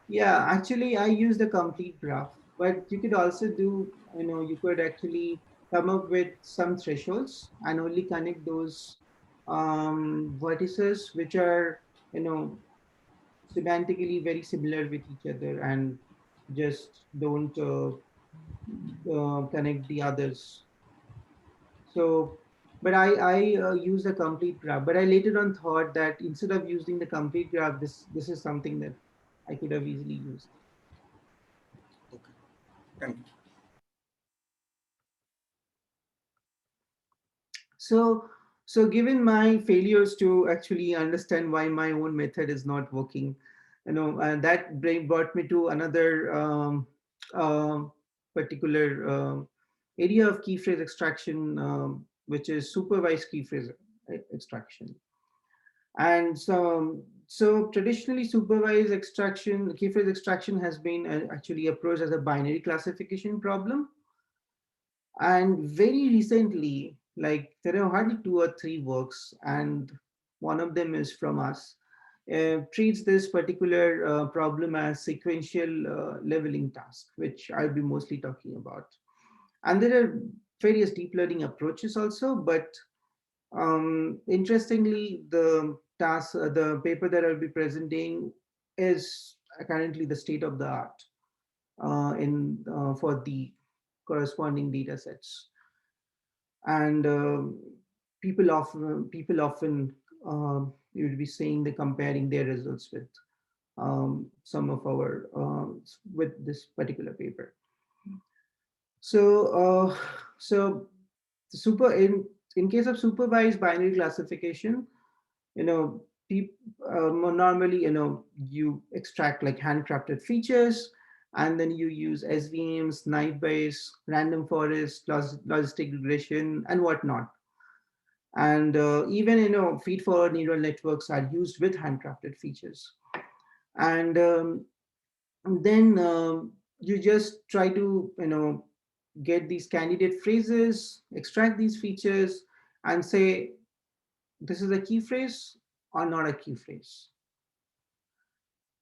Yeah, actually, I use the complete graph, but you could also do, you could actually come up with some thresholds and only connect those vertices which are, you know, semantically very similar with each other, and just don't connect the others. So, but I use the complete graph. But I later on thought that instead of using the complete graph, this is something that I could have easily used. Okay, thank you. So, given my failures to actually understand why my own method is not working, and that brought me to another um, particular area of key phrase extraction, which is supervised key phrase extraction. And so traditionally, supervised extraction, key phrase extraction has been actually approached as a binary classification problem. And very recently, like there are hardly two or three works, and one of them is from us, treats this particular problem as sequential leveling task, which I'll be mostly talking about. And there are various deep learning approaches also, but interestingly, the paper that I'll be presenting is currently the state of the art in for the corresponding data sets. And people often you would be saying they're comparing their results with some of our with this particular paper. So super in case of supervised binary classification, you know, normally, you extract like handcrafted features, and then you use SVMs, naive Bayes, random forest, logistic regression, and whatnot. And even, feed forward neural networks are used with handcrafted features. And then you just try to, get these candidate phrases, extract these features, and say, this is a key phrase or not a key phrase.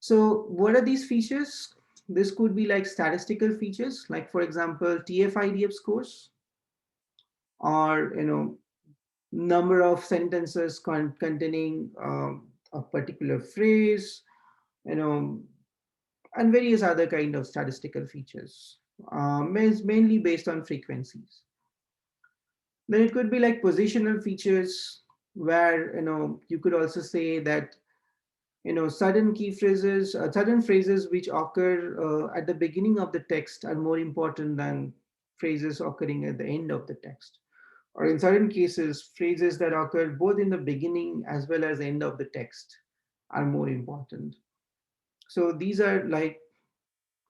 So what are these features? This could be like statistical features, like for example, TF-IDF scores, or number of sentences containing a particular phrase, you know, and various other kind of statistical features, mainly based on frequencies. Then it could be like positional features, where you could also say that certain key phrases, certain phrases which occur at the beginning of the text are more important than phrases occurring at the end of the text. Or in certain cases, phrases that occur both in the beginning as well as end of the text are more important. So these are like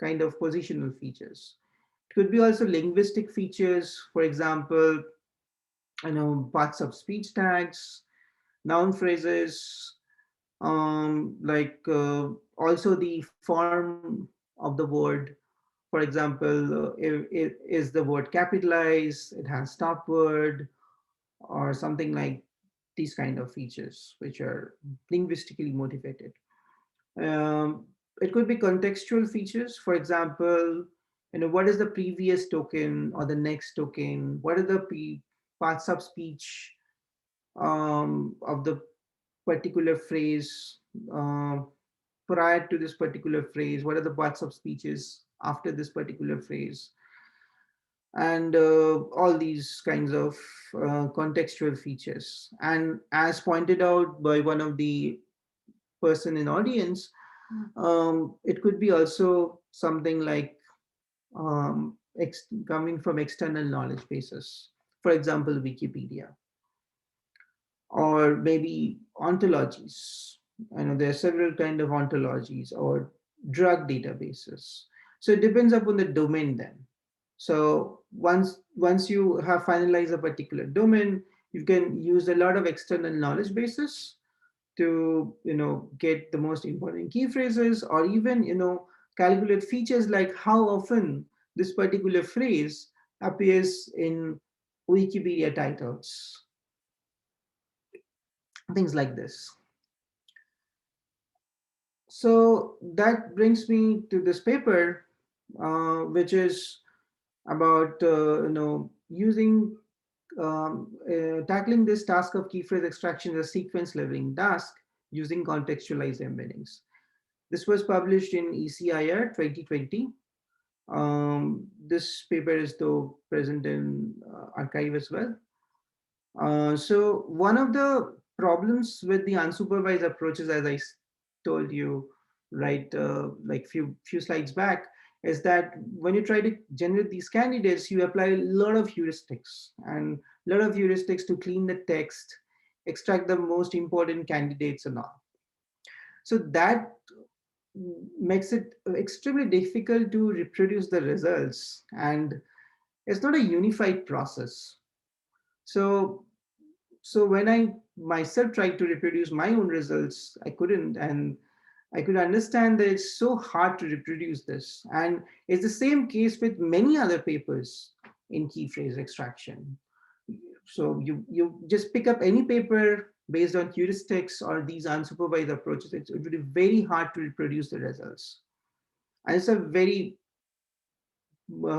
kind of positional features. It could be also linguistic features, for example, parts of speech tags, noun phrases, also the form of the word. For example, is the word capitalized, it has stop word, or something like these kind of features, which are linguistically motivated. Um, it could be contextual features. For example, what is the previous token or the next token? What are the parts of speech of the particular phrase uh, prior to this particular phrase? What are the parts of speeches after this particular phrase? And all these kinds of contextual features. And as pointed out by one of the person in audience, it could be also something like coming from external knowledge bases, for example, Wikipedia, or maybe ontologies. I know there are several kind of ontologies or drug databases. So it depends upon the domain then. So once you have finalized a particular domain, you can use a lot of external knowledge bases to get the most important key phrases, or even calculate features like how often this particular phrase appears in Wikipedia titles, things like this. So that brings me to this paper, which is about using tackling this task of key phrase extraction as a sequence leveling task using contextualized embeddings. This was published in ECIR 2020. This paper is though present in archive as well. So one of the problems with the unsupervised approaches, as I told you, right, like few slides back, is that when you try to generate these candidates, you apply a lot of heuristics to clean the text, extract the most important candidates and all. So that makes it extremely difficult to reproduce the results, and it's not a unified process. So when I myself tried to reproduce my own results, I couldn't, and I could understand that it's so hard to reproduce this. And it's the same case with many other papers in key phrase extraction. So you just pick up any paper based on heuristics or these unsupervised approaches, it would be very hard to reproduce the results. And it's a very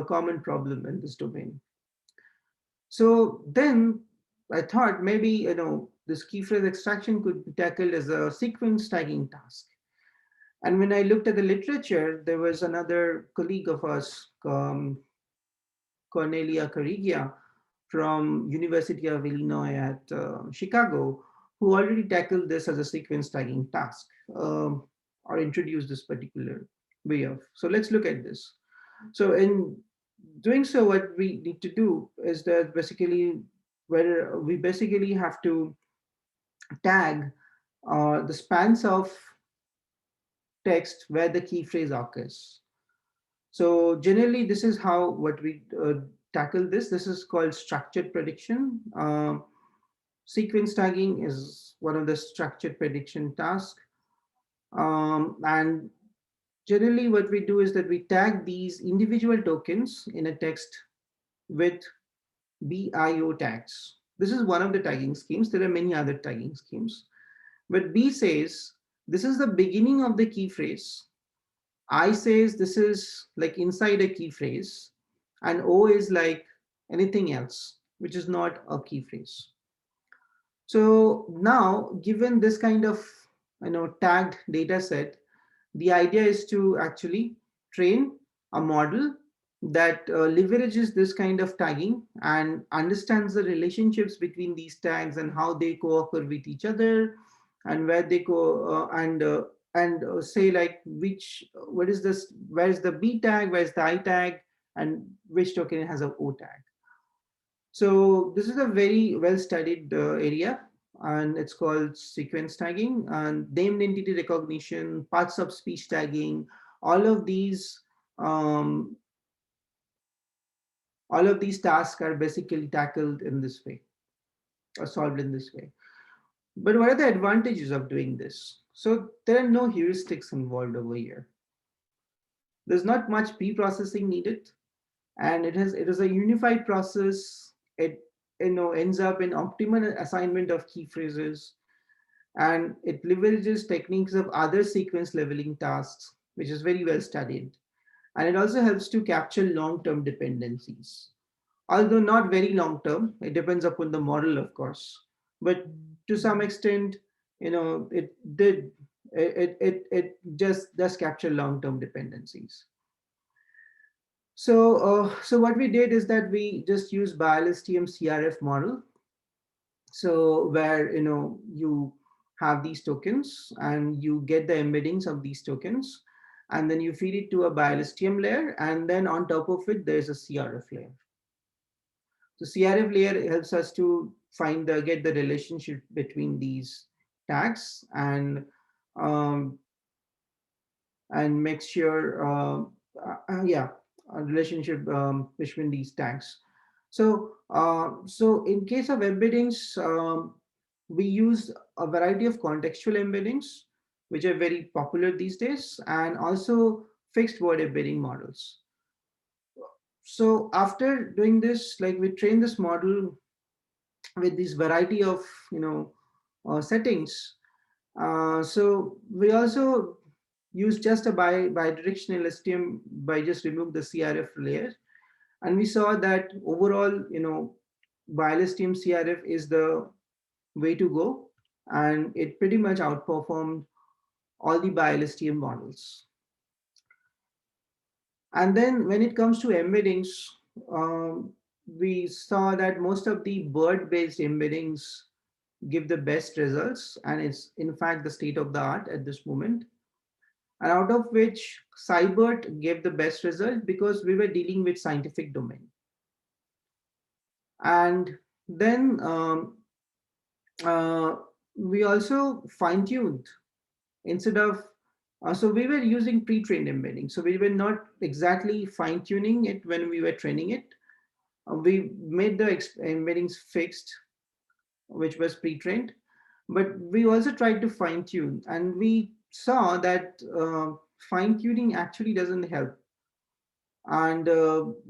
common problem in this domain. So then I thought maybe this key phrase extraction could be tackled as a sequence tagging task. And when I looked at the literature, there was another colleague of us, Cornelia Carigia, from University of Illinois at Chicago, who already tackled this as a sequence tagging task, or introduced this particular way of. So let's look at this. So in doing so, what we need to do is that basically, where we basically have to tag the spans of text where the key phrase occurs. So generally, this is how what we tackle this. This is called structured prediction. Sequence tagging is one of the structured prediction tasks. And generally, what we do is that we tag these individual tokens in a text with BIO tags. This is one of the tagging schemes. There are many other tagging schemes. But B says this is the beginning of the key phrase. I says this is like inside a key phrase. And O is like anything else, which is not a key phrase. So now, given this kind of tagged data set, the idea is to actually train a model that leverages this kind of tagging and understands the relationships between these tags and how they co-occur with each other, and where they go and say like what is this, where is the B tag, where is the I tag, and which token has a O tag. So this is a very well studied area, and it's called sequence tagging and named entity recognition, parts of speech tagging. All of these, um, all of these tasks are basically tackled in this way or solved in this way. But what are the advantages of doing this? So there are no heuristics involved over here. There's not much pre-processing needed, and it is a unified process. It ends up in optimal assignment of key phrases, and it leverages techniques of other sequence leveling tasks, which is very well studied. And it also helps to capture long-term dependencies, although not very long-term. It depends upon the model, of course, but to some extent, it did it just does capture long-term dependencies. So what we did is that we just use BiLSTM CRF model. So where you have these tokens and you get the embeddings of these tokens, and then you feed it to a BiLSTM layer, and then on top of it there's a CRF layer. So CRF layer helps us to get the relationship between these tags um, and make sure yeah, a relationship between these tags. So in case of embeddings, we use a variety of contextual embeddings, which are very popular these days, and also fixed word embedding models. So after doing this, like we train this model with this variety of settings. So we also use just a bidirectional STM by just remove the CRF layer, and we saw that overall, BiLSTM CRF is the way to go, and it pretty much outperformed all the BiLSTM models. And then when it comes to embeddings, we saw that most of the BERT-based embeddings give the best results, and it's in fact the state of the art at this moment. And out of which Cybert gave the best result because we were dealing with scientific domain. And then uh, we also fine-tuned instead of so we were using pre-trained embedding, so we were not exactly fine-tuning it when we were training it. We made the embeddings fixed, which was pre-trained, but we also tried to fine-tune, and we saw that fine-tuning actually doesn't help. And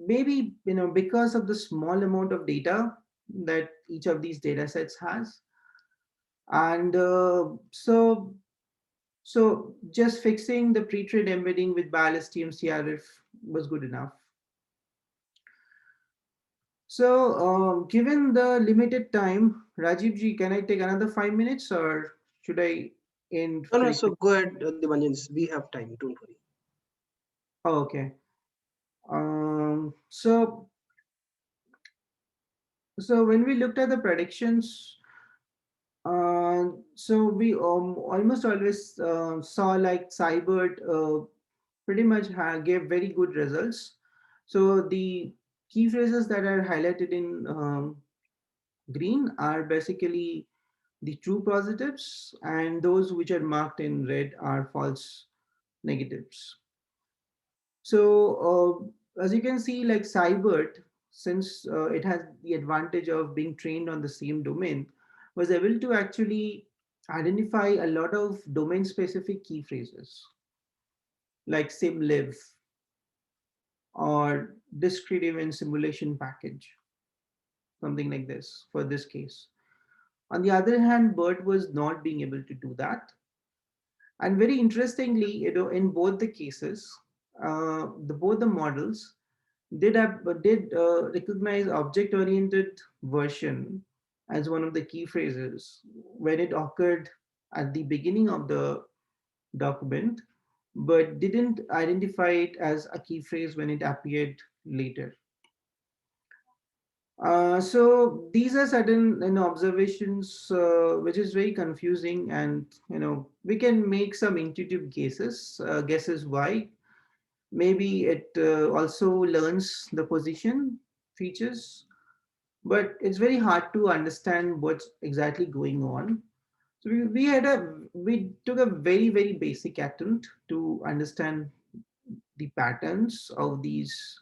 maybe because of the small amount of data that each of these data sets has, and so just fixing the pre-trained embedding with BiLSTM CRF was good enough. So given the limited time, Rajiv ji, can I take another 5 minutes, or should I end? No, so go ahead, Dibanjan. We have time. Don't worry. Oh, okay. So when we looked at the predictions, so we almost always saw like Cybert pretty much gave very good results. So the key phrases that are highlighted in green are basically the true positives, and those which are marked in red are false negatives. So as you can see, like Cybert, since it has the advantage of being trained on the same domain, was able to actually identify a lot of domain specific key phrases like SimLive or descriptive and simulation package, something like this for this case. On the other hand, BERT was not being able to do that. And very interestingly, in both the cases, both the models did recognize object-oriented version as one of the key phrases when it occurred at the beginning of the document, but didn't identify it as a key phrase when it appeared later. So these are certain observations which is very confusing, and we can make some intuitive guesses why. Maybe it also learns the position features, but it's very hard to understand what's exactly going on. So we took a very basic attempt to understand the patterns of these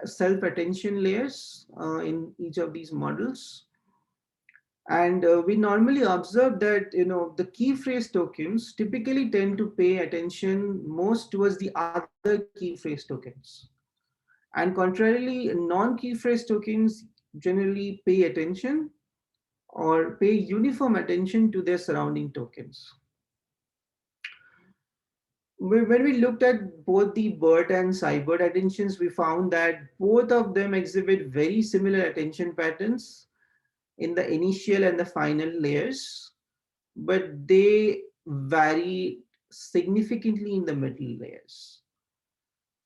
self-attention layers in each of these models. And we normally observe that the key phrase tokens typically tend to pay attention most towards the other key phrase tokens. And contrarily, non-key phrase tokens generally pay attention or pay uniform attention to their surrounding tokens. When we looked at both the BERT and Cybert attentions, we found that both of them exhibit very similar attention patterns in the initial and the final layers, but they vary significantly in the middle layers.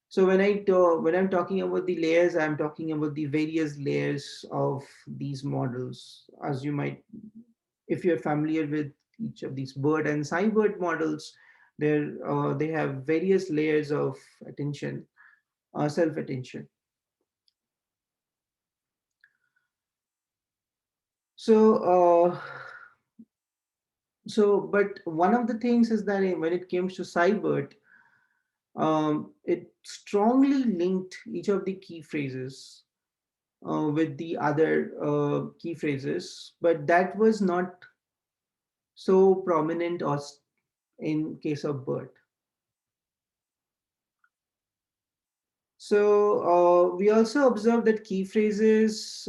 So when I'm talking about the layers, I'm talking about the various layers of these models. As you might, if you're familiar with each of these BERT and Cybert models, they have various layers of attention, self-attention. So, but one of the things is that when it comes to Cybert, it strongly linked each of the key phrases with the other key phrases, but that was not so prominent or in case of BERT. So we also observed that key phrases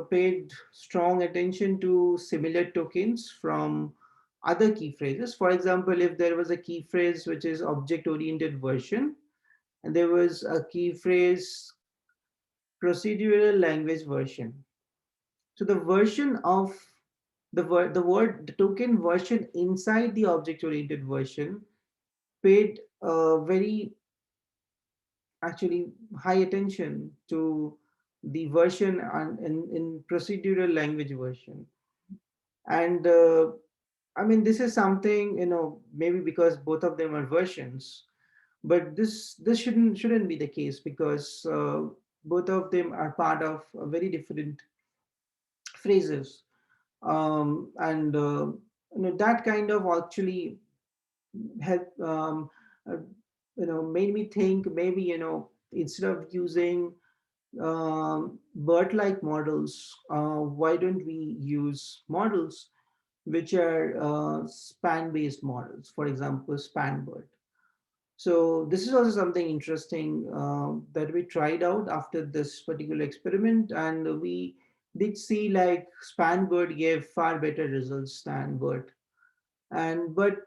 paid strong attention to similar tokens from other key phrases. For example, if there was a key phrase which is object-oriented version, and there was a key phrase procedural language version. So the version of the token version inside the object-oriented version paid very actually high attention to the version in procedural language version. And I mean, this is something, maybe because both of them are versions, but this shouldn't be the case, because both of them are part of very different phrases. And that kind of actually help uh, made me think, maybe instead of using BERT-like models, why don't we use models which are span-based models, for example, span BERT. So this is also something interesting that we tried out after this particular experiment, and we did see like span BERT gave far better results than BERT, and but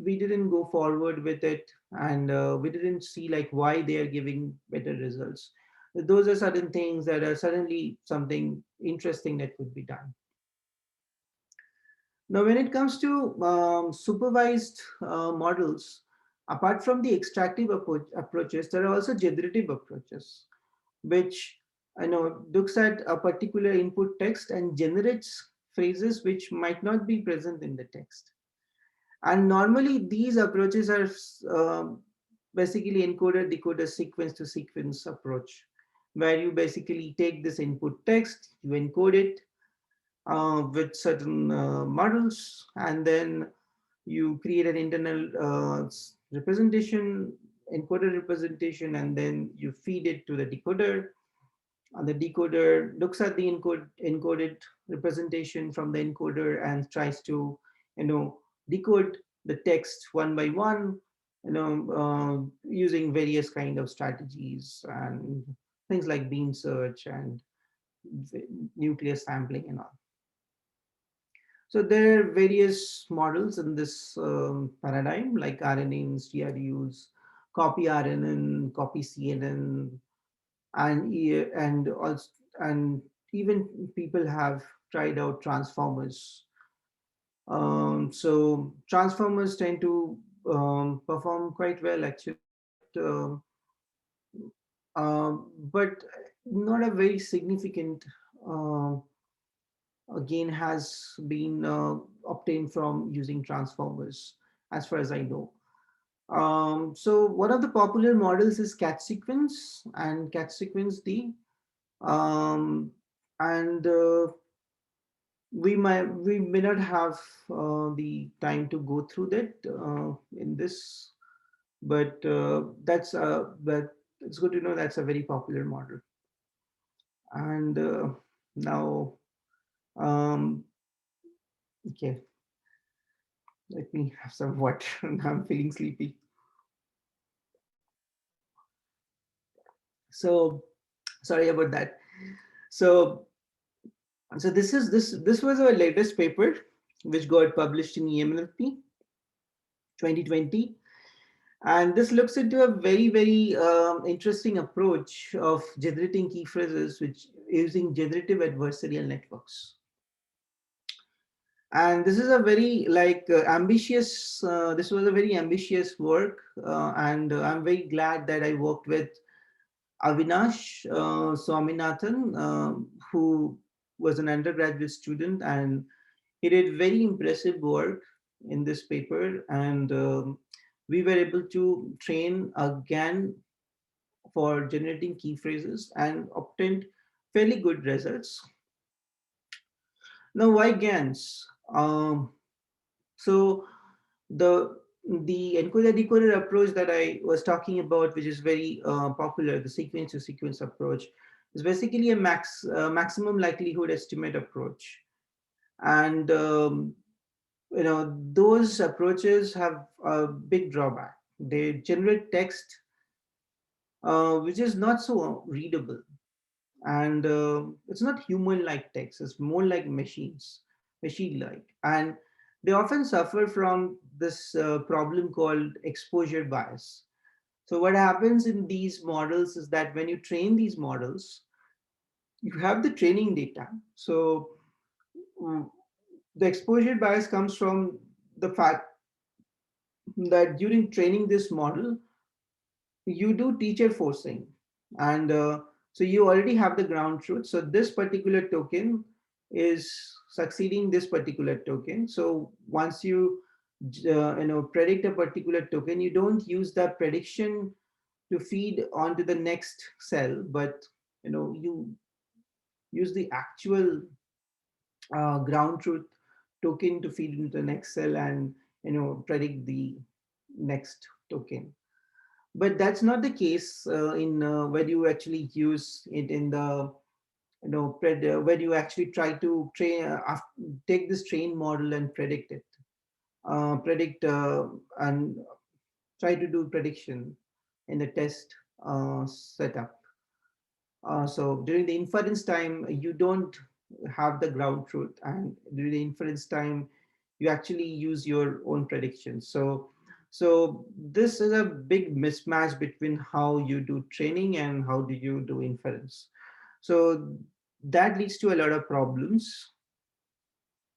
we didn't go forward with it, and we didn't see like why they are giving better results. Those are certain things that are certainly something interesting that could be done. Now when it comes to supervised models, apart from the extractive approaches, there are also generative approaches, which looks at a particular input text and generates phrases which might not be present in the text. And normally these approaches are basically encoder decoder sequence to sequence approach, where you basically take this input text, you encode it with certain models, and then you create an internal representation, encoder representation, and then you feed it to the decoder. And the decoder looks at the encoded representation from the encoder and tries to, decode the text one by one, using various kind of strategies and things like beam search and nuclear sampling and all. So there are various models in this paradigm, like RNNs, TRUs, copy RNN, copy CNN, and also, and even people have tried out transformers. So transformers tend to perform quite well actually, but not a very significant uh, gain has been obtained from using transformers, as far as I know. So one of the popular models is catch sequence and catch sequence D. Um, and we may not have the time to go through that in this, but it's good to know that's a very popular model. And now, um, okay, let me have some water. I'm feeling sleepy. So sorry about that. So this was our latest paper, which got published in EMLP 2020. And this looks into a very interesting approach of generating key phrases, which using generative adversarial networks. And this is a very ambitious. This was a very ambitious work, and I'm very glad that I worked with Avinash Swaminathan, who was an undergraduate student, and he did very impressive work in this paper. And we were able to train a GAN for generating key phrases and obtained fairly good results. Now, why GANs? So the encoder decoder approach that I was talking about, which is very popular, the sequence to sequence approach, is basically a maximum likelihood estimate approach. And those approaches have a big drawback. They generate text which is not so readable, and it's not human-like text. It's more like machine-like, and they often suffer from this problem called exposure bias. So what happens in these models is that when you train these models, you have the training data. So mm, the exposure bias comes from the fact that during training this model, you do teacher forcing, and so you already have the ground truth. So this particular token is succeeding this particular token. So once you predict a particular token, you don't use that prediction to feed onto the next cell, but you use the actual ground truth token to feed into the next cell and predict the next token. But that's not the case in where you actually use it in the where you actually try to take this train model and predict it, predict and try to do prediction in the test setup. So during the inference time, you don't have the ground truth, and during the inference time, you actually use your own predictions. So this is a big mismatch between how you do training and how do you do inference. So that leads to a lot of problems.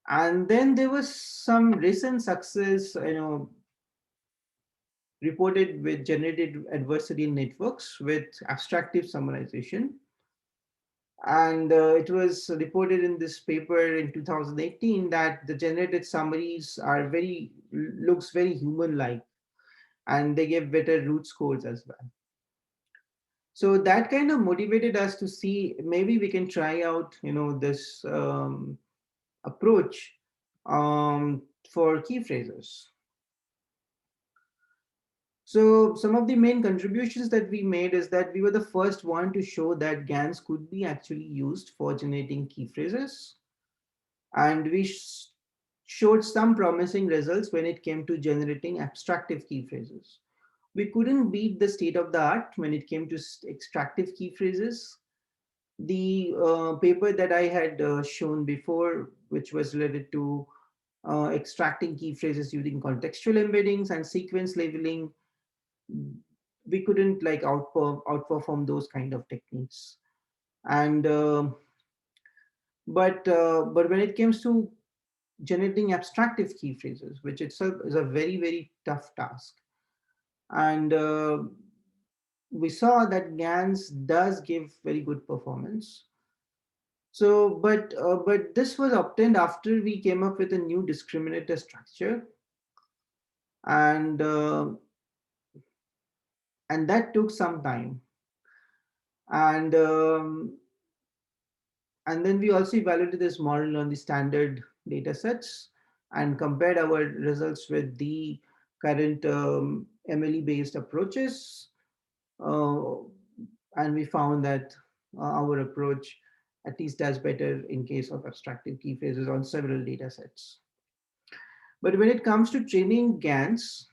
And then there was some recent success, reported with generated adversarial networks with abstractive summarization. And it was reported in this paper in 2018 that the generated summaries are looks very human-like. and they gave better root scores as well. So that kind of motivated us to see maybe we can try out, this approach for key phrases. So some of the main contributions that we made is that we were the first one to show that GANs could be actually used for generating key phrases. And we showed some promising results when it came to generating abstractive key phrases. We couldn't beat the state of the art when it came to extractive key phrases. The paper that I had shown before, which was related to extracting key phrases using contextual embeddings and sequence labeling, we couldn't like outperform those kind of techniques. And but when it comes to generating abstractive key phrases, which itself is a very tough task, and we saw that GANs does give very good performance. So, but this was obtained after we came up with a new discriminator structure, and and that took some time. And and then we also evaluated this model on the standard data sets and compared our results with the current MLE-based approaches. Uh, and we found that our approach at least does better in case of abstractive key phrases on several data sets. But when it comes to training GANs,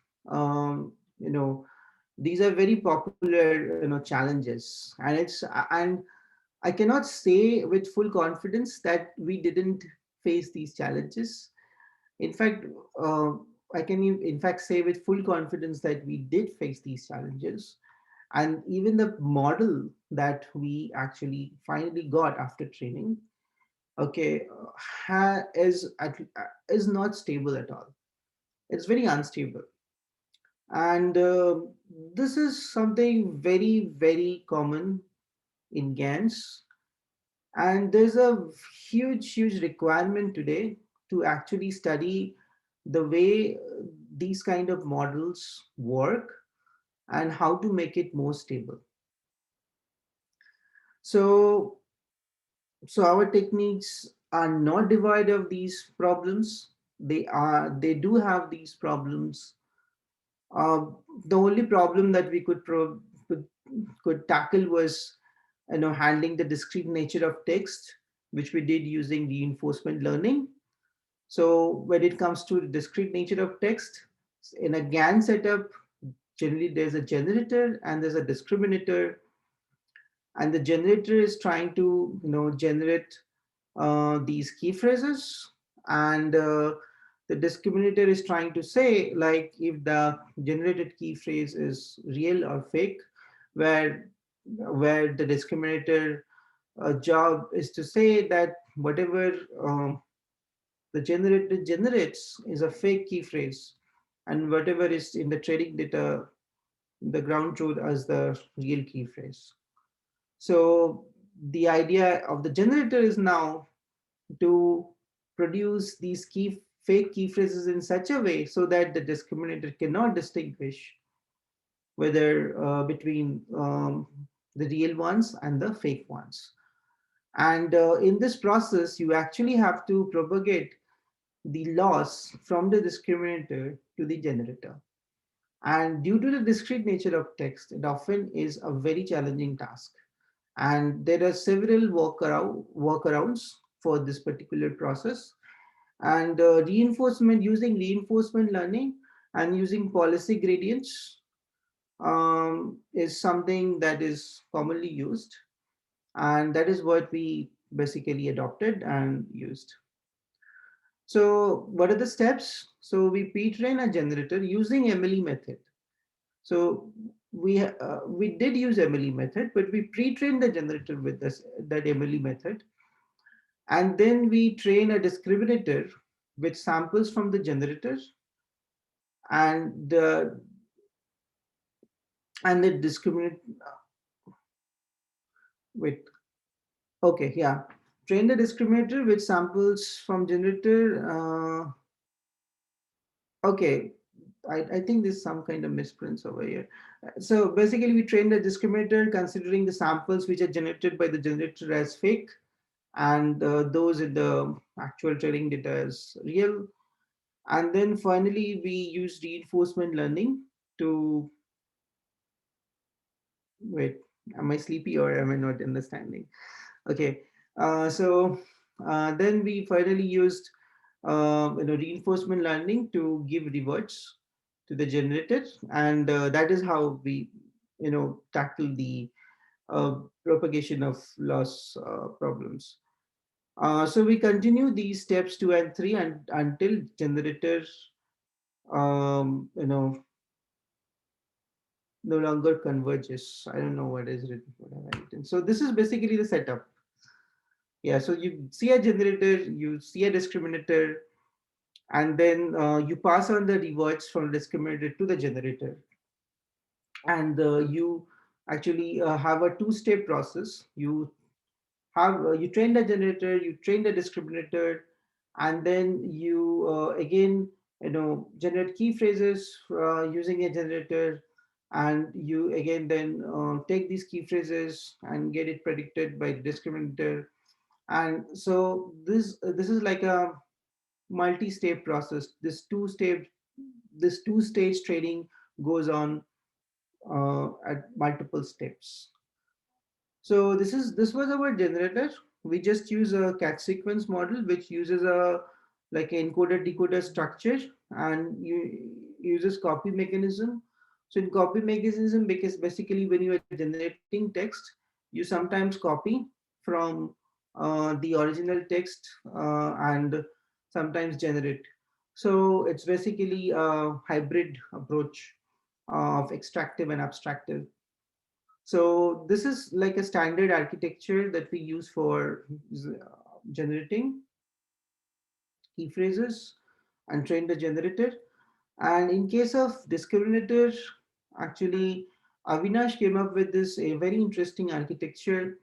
these are very popular, challenges, and I cannot say with full confidence that we didn't face these challenges. In fact, I can in fact say with full confidence that we did face these challenges. And even the model that we actually finally got after training, okay, is not stable at all. It's very unstable. And this is something very common in GANs. And there's a huge requirement today to actually study the way these kind of models work and how to make it more stable. So, so our techniques are not devoid of these problems. They do have these problems. Uh, the only problem that we could, could tackle was, handling the discrete nature of text, which we did using reinforcement learning. So when it comes to discrete nature of text, in a GAN setup, generally there's a generator and there's a discriminator, and the generator is trying to, generate these key phrases, and the discriminator is trying to say like if the generated key phrase is real or fake, where the discriminator job is to say that whatever the generator generates is a fake key phrase, and whatever is in the training data, the ground truth as the real key phrase. So the idea of the generator is now to produce these fake key phrases in such a way so that the discriminator cannot distinguish whether between the real ones and the fake ones. And in this process, you actually have to propagate the loss from the discriminator to the generator. And due to the discrete nature of text, it often is a very challenging task. And there are several workarounds for this particular process. And using reinforcement learning and using policy gradients is something that is commonly used. And that is what we basically adopted and used. So what are the steps? So we pre-train a generator using MLE method. So we did use MLE method, but we pre-trained the generator with that MLE method. And then we train a discriminator with samples from the generator, and the discriminate wait okay, yeah, train the discriminator with samples from generator. Okay, I think there's some kind of misprints over here. So basically we train the discriminator considering the samples which are generated by the generator as fake, and those in the actual training data as real. And then finally we use reinforcement learning to, wait, am I sleepy or am I not understanding? Okay, so then we finally used reinforcement learning to give rewards to the generator, and that is how we tackle the uh, propagation of loss problems. So we continue these steps 2 and 3 and until generator um, you know no longer converges. I don't know what is written, what I've written. So this is basically the setup. Yeah, so you see a generator, you see a discriminator, and then you pass on the rewards from discriminator to the generator, and you actually have a two-step process. You train the generator, you train the discriminator, and then you again generate key phrases using a generator, and you again then take these key phrases and get it predicted by the discriminator. And so this is like a multi-step process. This two stage training goes on at multiple steps. So this was our generator. We just use a catch sequence model which uses a like an encoder decoder structure, and you uses copy mechanism. So in copy mechanism, because basically when you are generating text, you sometimes copy from the original text and sometimes generate. So it's basically a hybrid approach of extractive and abstractive. So this is like a standard architecture that we use for generating key phrases and train the generator. And in case of discriminator, actually, Avinash came up with this a very interesting architecture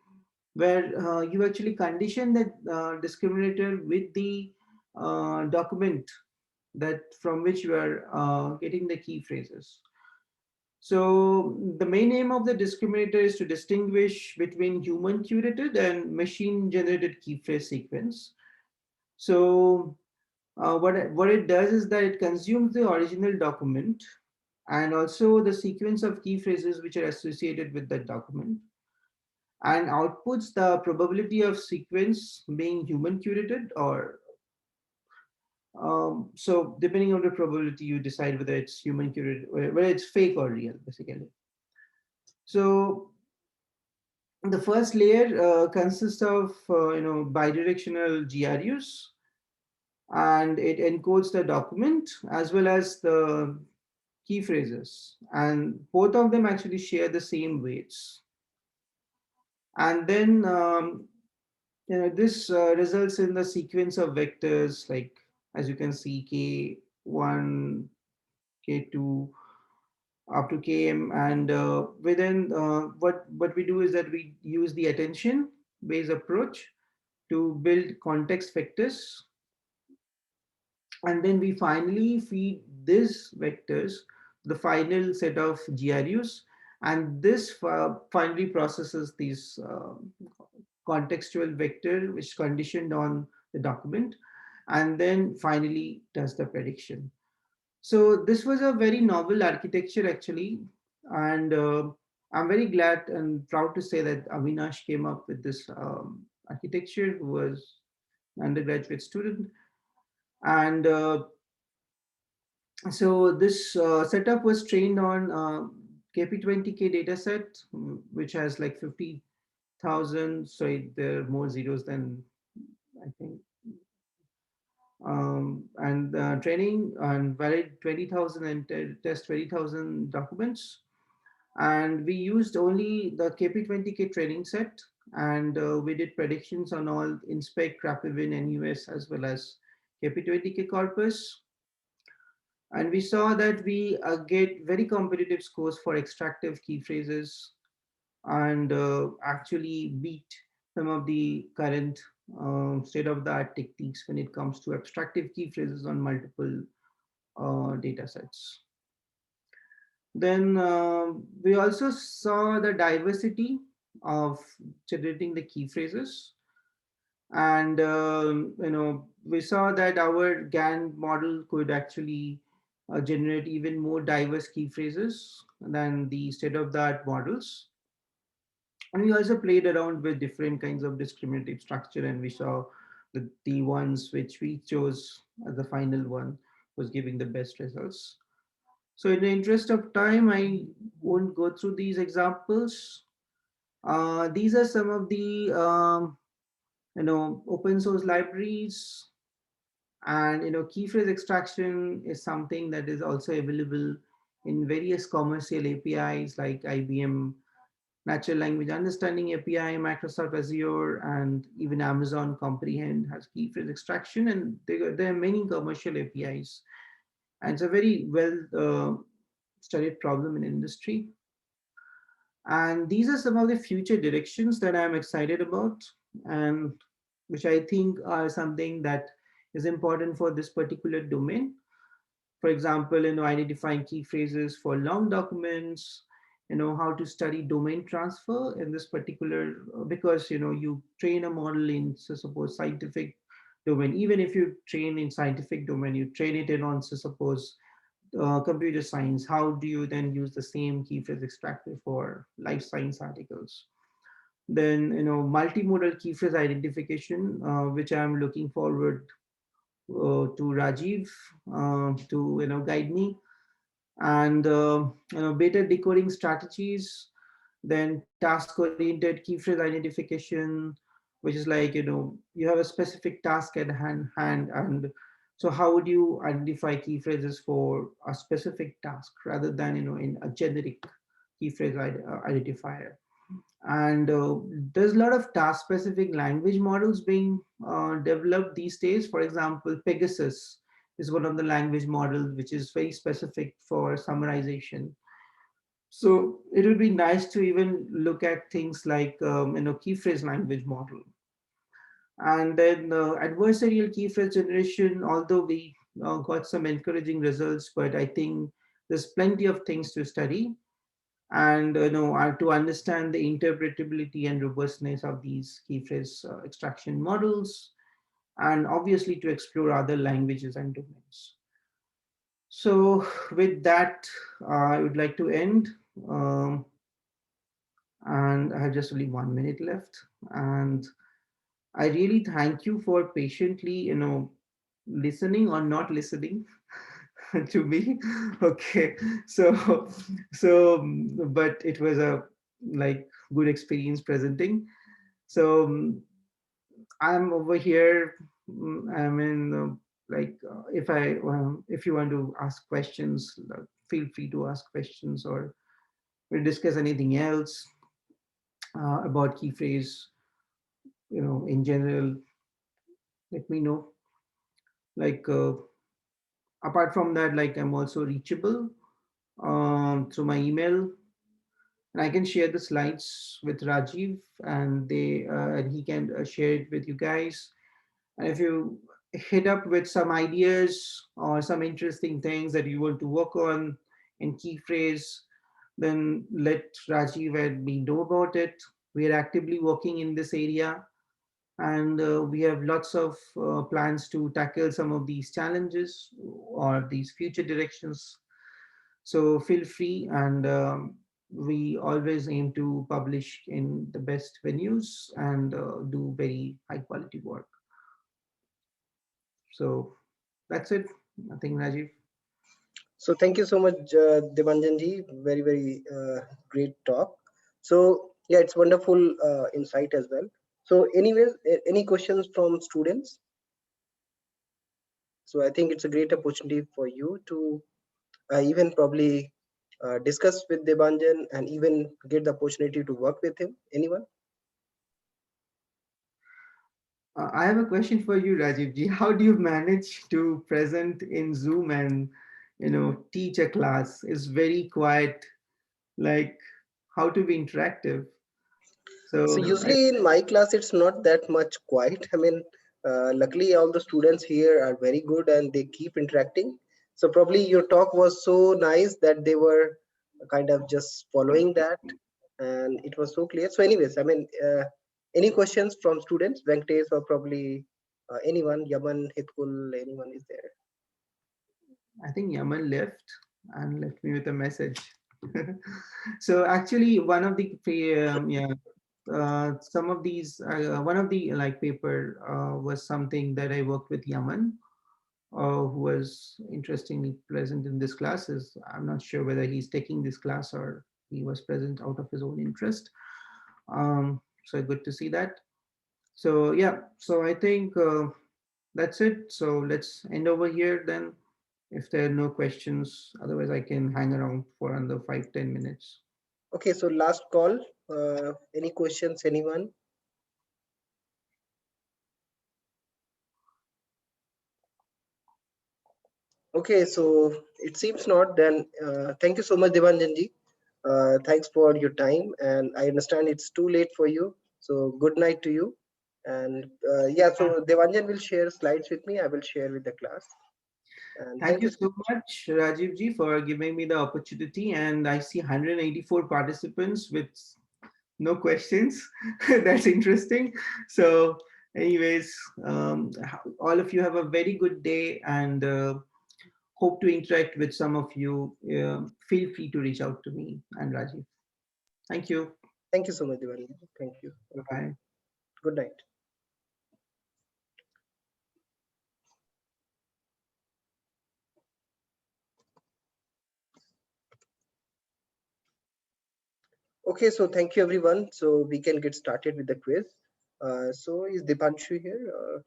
where you actually condition that discriminator with the document that from which you are getting the key phrases. So the main aim of the discriminator is to distinguish between human curated and machine generated key phrase sequence. So what it does is that it consumes the original document and also the sequence of key phrases which are associated with that document, and outputs the probability of sequence being human curated or so depending on the probability you decide whether it's human curated, whether it's fake or real basically. So the first layer consists of bidirectional GRUs, and it encodes the document as well as the key phrases, and both of them actually share the same weights. And then this results in the sequence of vectors, like as you can see, k1, k2 up to km. And within what we do is that we use the attention based approach to build context vectors, and then we finally feed these vectors the final set of GRUs, and this finally processes these contextual vector which conditioned on the document, and then finally does the prediction. So this was a very novel architecture actually, and I'm very glad and proud to say that Avinash came up with this architecture, who was an undergraduate student. And so this setup was trained on KP20K dataset, which has like 50,000. Sorry, there are more zeros than I think. And training and valid 20,000 and test 20,000 documents. And we used only the KP20K training set, and we did predictions on all inspect, Rapivin, NUS, as well as KP20K corpus. And we saw that we get very competitive scores for extractive key phrases, and actually beat some of the current state-of-the-art techniques when it comes to abstractive key phrases on multiple data sets. Then we also saw the diversity of generating the key phrases. And we saw that our GAN model could actually generate even more diverse key phrases than the state-of-the-art models. And we also played around with different kinds of discriminative structure, and we saw that the ones which we chose as the final one was giving the best results. So in the interest of time, I won't go through these examples. These are some of the open source libraries. And key phrase extraction is something that is also available in various commercial APIs like IBM Natural Language Understanding API, Microsoft Azure, and even Amazon Comprehend has key phrase extraction, and there are many commercial APIs. And it's a very well studied problem in industry. And these are some of the future directions that I'm excited about, and which I think are something that is important for this particular domain. For example, identifying key phrases for long documents, how to study domain transfer in this particular, because you train a model in, so suppose, scientific domain. Even if you train in scientific domain, you train it in on, so suppose, computer science. How do you then use the same key phrase extractor for life science articles? Then multimodal key phrase identification, which I'm looking forward to Rajiv to guide me. And better decoding strategies, then task oriented key phrase identification, which is like you have a specific task at hand, and so how would you identify key phrases for a specific task rather than in a generic key phrase identifier. And there's a lot of task specific language models being developed these days. For example, Pegasus is one of the language models which is very specific for summarization. So it would be nice to even look at things like key phrase language model. And then adversarial key phrase generation, although we got some encouraging results, but I think there's plenty of things to study, and to understand the interpretability and robustness of these key phrase extraction models, and obviously to explore other languages and domains. So with that, I would like to end. Um, and I have just only 1 minute left. And I really thank you for patiently, listening or not listening to me. Okay, but it was a good experience presenting. So I'm over here. I mean, if you want to ask questions, feel free to ask questions, or we'll discuss anything else about key phrase. In general, let me know. Like apart from that, I'm also reachable through my email, and I can share the slides with Rajiv, and he can share it with you guys. And if you hit up with some ideas or some interesting things that you want to work on in key phrase, then let Rajiv and me know about it. We are actively working in this area, and we have lots of plans to tackle some of these challenges or these future directions. So feel free, and we always aim to publish in the best venues and do very high quality work. So that's it. I think, Rajiv. So thank you so much, Debanjanji. Very, very great talk. So yeah, it's wonderful insight as well. So anyways, any questions from students? So I think it's a great opportunity for you to even probably discuss with Debanjan and even get the opportunity to work with him. Anyone? I have a question for you, Rajiv ji. How do you manage to present in Zoom and teach a class? It's very quiet. Like, how to be interactive? So So usually in my class, it's not that much quiet. I mean, luckily all the students here are very good and they keep interacting. So probably your talk was so nice that they were kind of just following that, and it was so clear. So anyways, I mean, any questions from students? Venkatesh or probably anyone, Yaman, Hitkul, anyone is there? I think Yaman left and left me with a message. So actually, one of the yeah, some of these one of the like paper was something that I worked with Yaman, who was interestingly present in this class. Is I'm not sure whether he's taking this class or he was present out of his own interest. So good to see that. So yeah, so I think that's it. So let's end over here then. If there are no questions, otherwise I can hang around for another 5-10 minutes. Okay, so last call. Any questions, anyone? Okay, so it seems not. Then thank you so much, Devanjanji. Thanks for your time, and I understand it's too late for you. So good night to you. And yeah, so Devanjan will share slides with me. I will share with the class. And Thank thank you you so so much. much, Rajiv ji, for giving me the opportunity. And I see 184 participants with no questions. That's interesting. So, anyways, all of you have a very good day and hope to interact with some of you. Feel free to reach out to me and Rajiv. Thank you. Thank you so much, Devanjan. Thank you. Thank you. Bye. Good night. Okay, so thank you everyone. So we can get started with the quiz. So is Dipanshu here?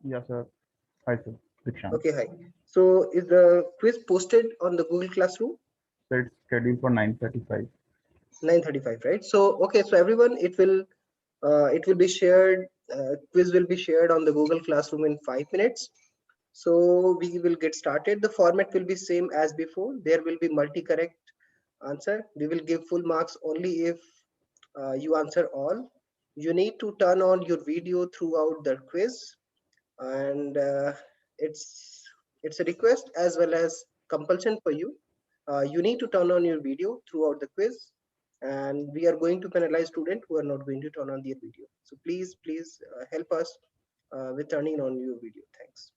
Yes, sir. Hi, sir. Dikshant. Okay, hi. So is the quiz posted on the Google Classroom? So it's scheduled for 9:35. 9:35, right? So okay, so everyone, it will be shared. Quiz will be shared on the Google Classroom in 5 minutes. So we will get started. The format will be same as before. There will be multi-correct answer. We will give full marks only if you answer all. You need to turn on your video throughout the quiz, and it's it's a request as well as compulsion for you. You need to turn on your video throughout the quiz, and we are going to penalize students who are not going to turn on their video. So please help us with turning on your video. Thanks.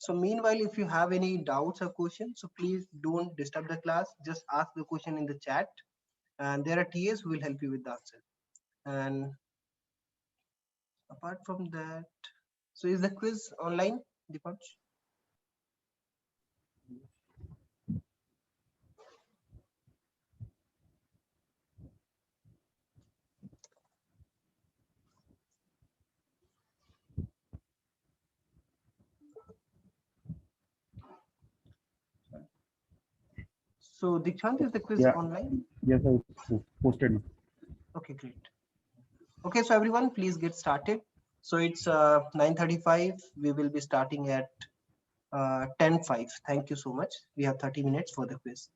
So meanwhile, if you have any doubts or questions, so please don't disturb the class. Just ask the question in the chat, and there are TAs who will help you with the answer. And apart from that, so is the quiz online, Dipansh? So Dikshant, is the quiz Yeah. online? Yes, sir. It's posted. Okay, great. Okay, so everyone, please get started. So it's 9:35. We will be starting at 10:05. Thank you so much. We have 30 minutes for the quiz.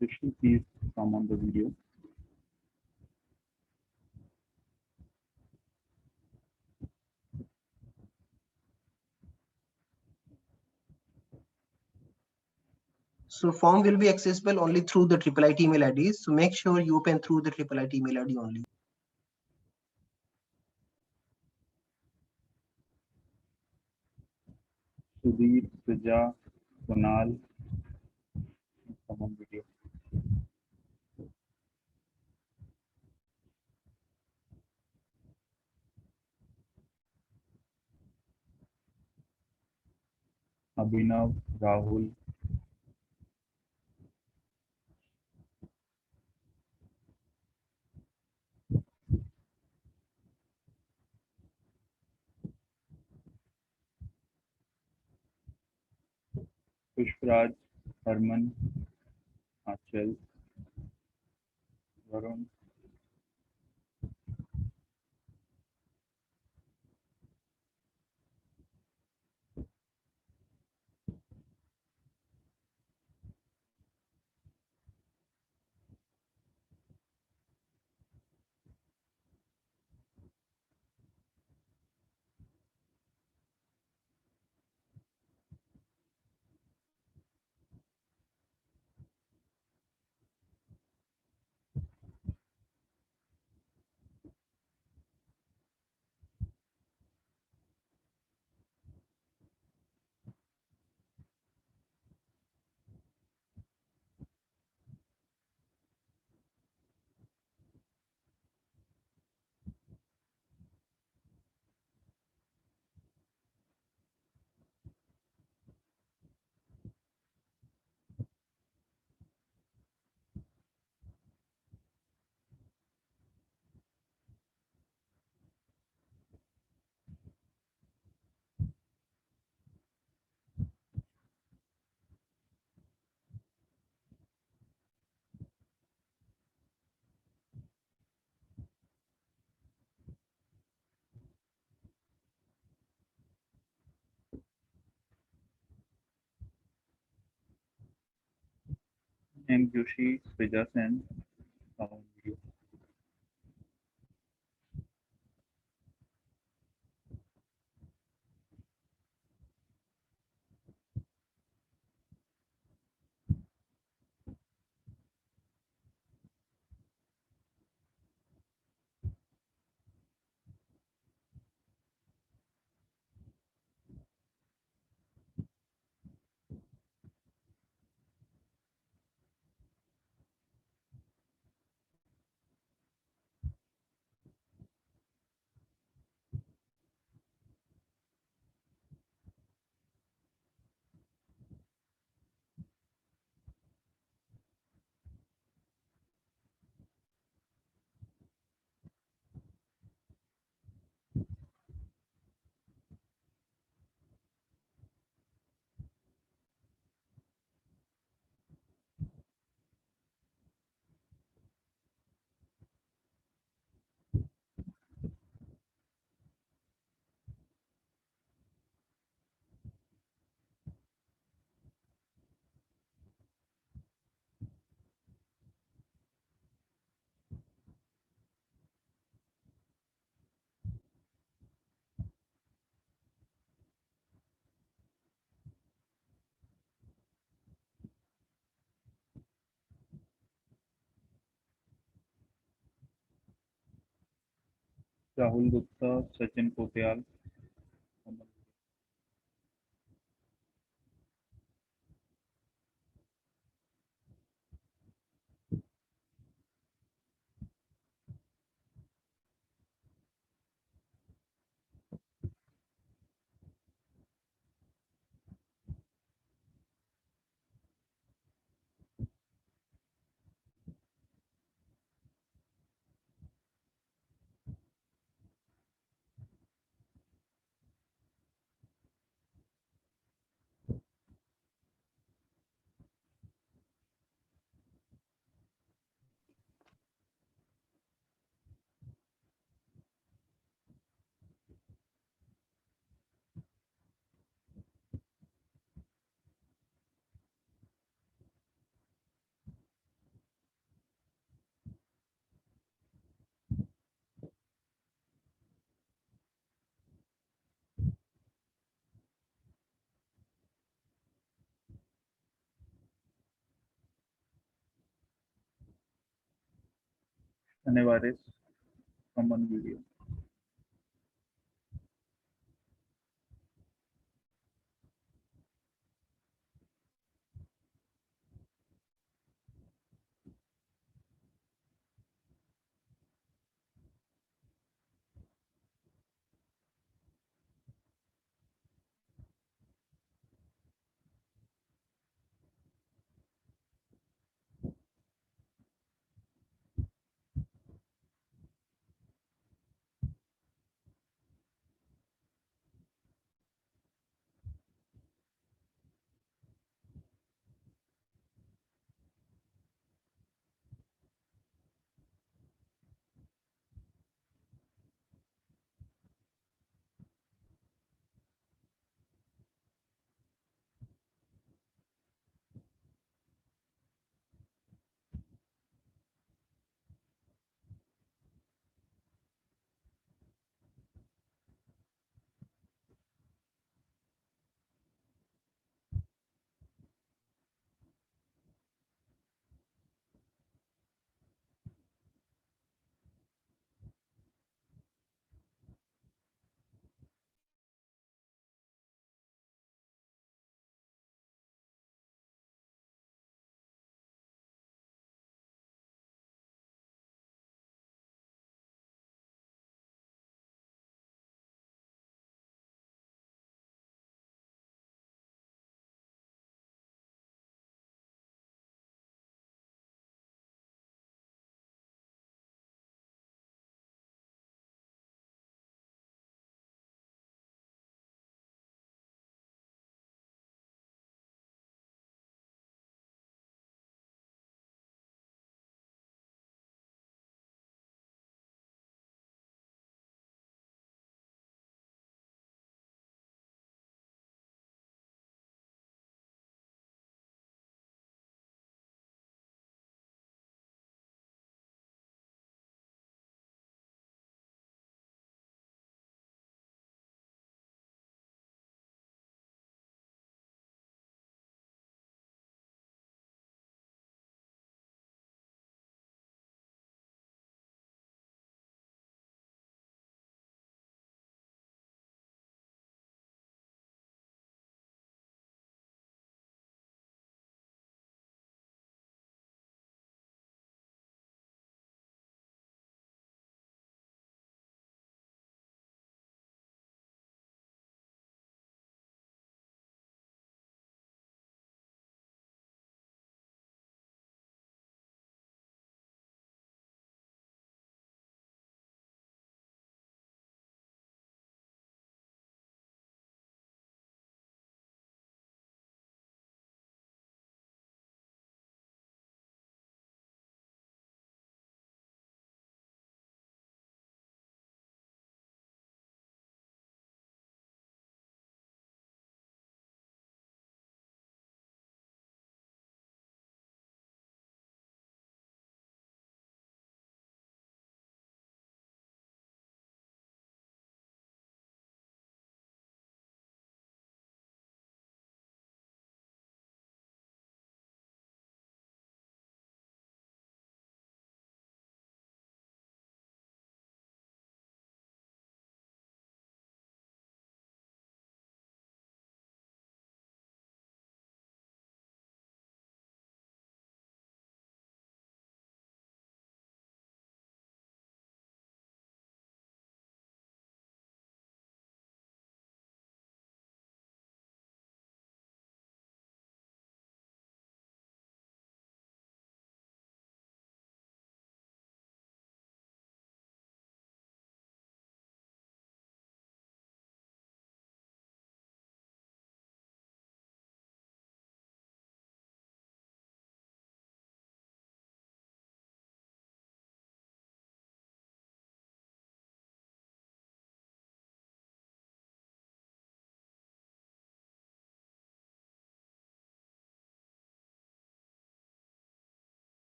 Srishti, please come on the video. So form will be accessible only through the IIIT email IDs. So make sure you open through the IIIT email ID only. Sudhir, Suja, Kunal, come on video. Abhinav, Rahul, Pushpraj, Harman, Achal, Varun, M. Joshi, Prija Sen, come on video. Rahul Gupta, Sachin Kotyal, come on. Anevares from one video.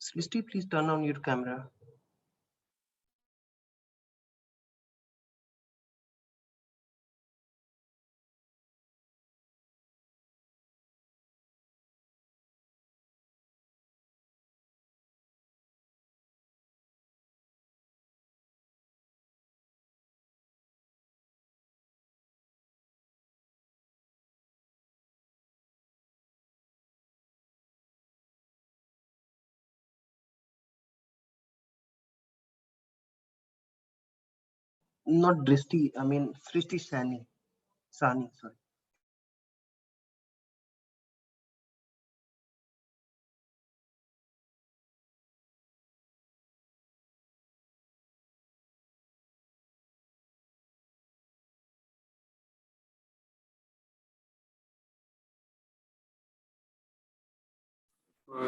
Srishti, please turn on your camera. Not Dristi, I mean Srishti Sani. Sani, sorry.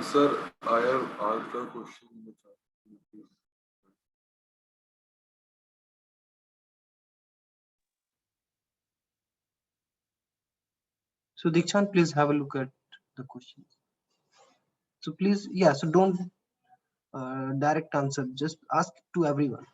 Sir, I have asked a question in the chat. Please. So Dikshant, please have a look at the questions. So please, yeah, so don't direct answer, just ask to everyone.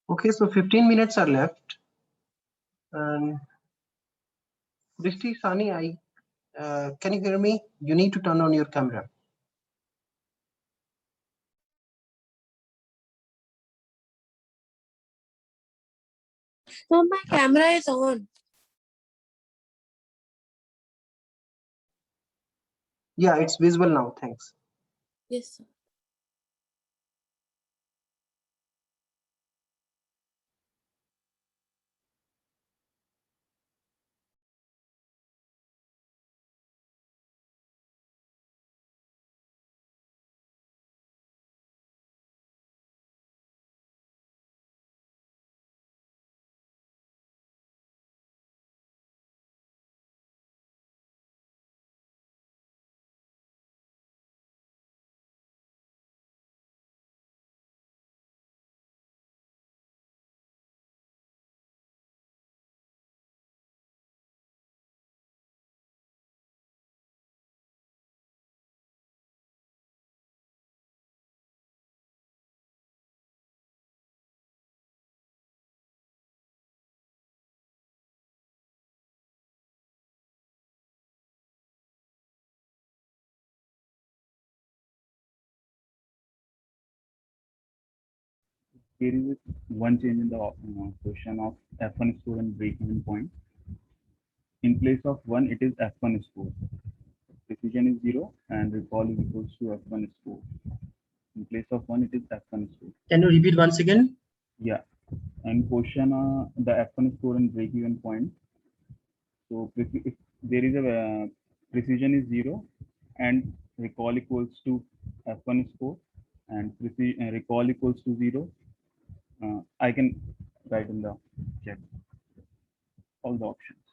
Okay, so 15 minutes are left. And Srishti, Sani, can you hear me? You need to turn on your camera. So my camera is on. Yeah, it's visible now. Thanks. Yes, sir. Here is one change in the question of F1 score and break-even point. In place of 1, it is F1 score. Precision is 0 and recall is equals to F1 score. In place of 1, it is F1 score. Can you repeat once again? Yeah. And question the F1 score and break-even point. So if there is a precision is 0 and recall equals to F1 score and recall equals to 0, I can write in the chat all the options.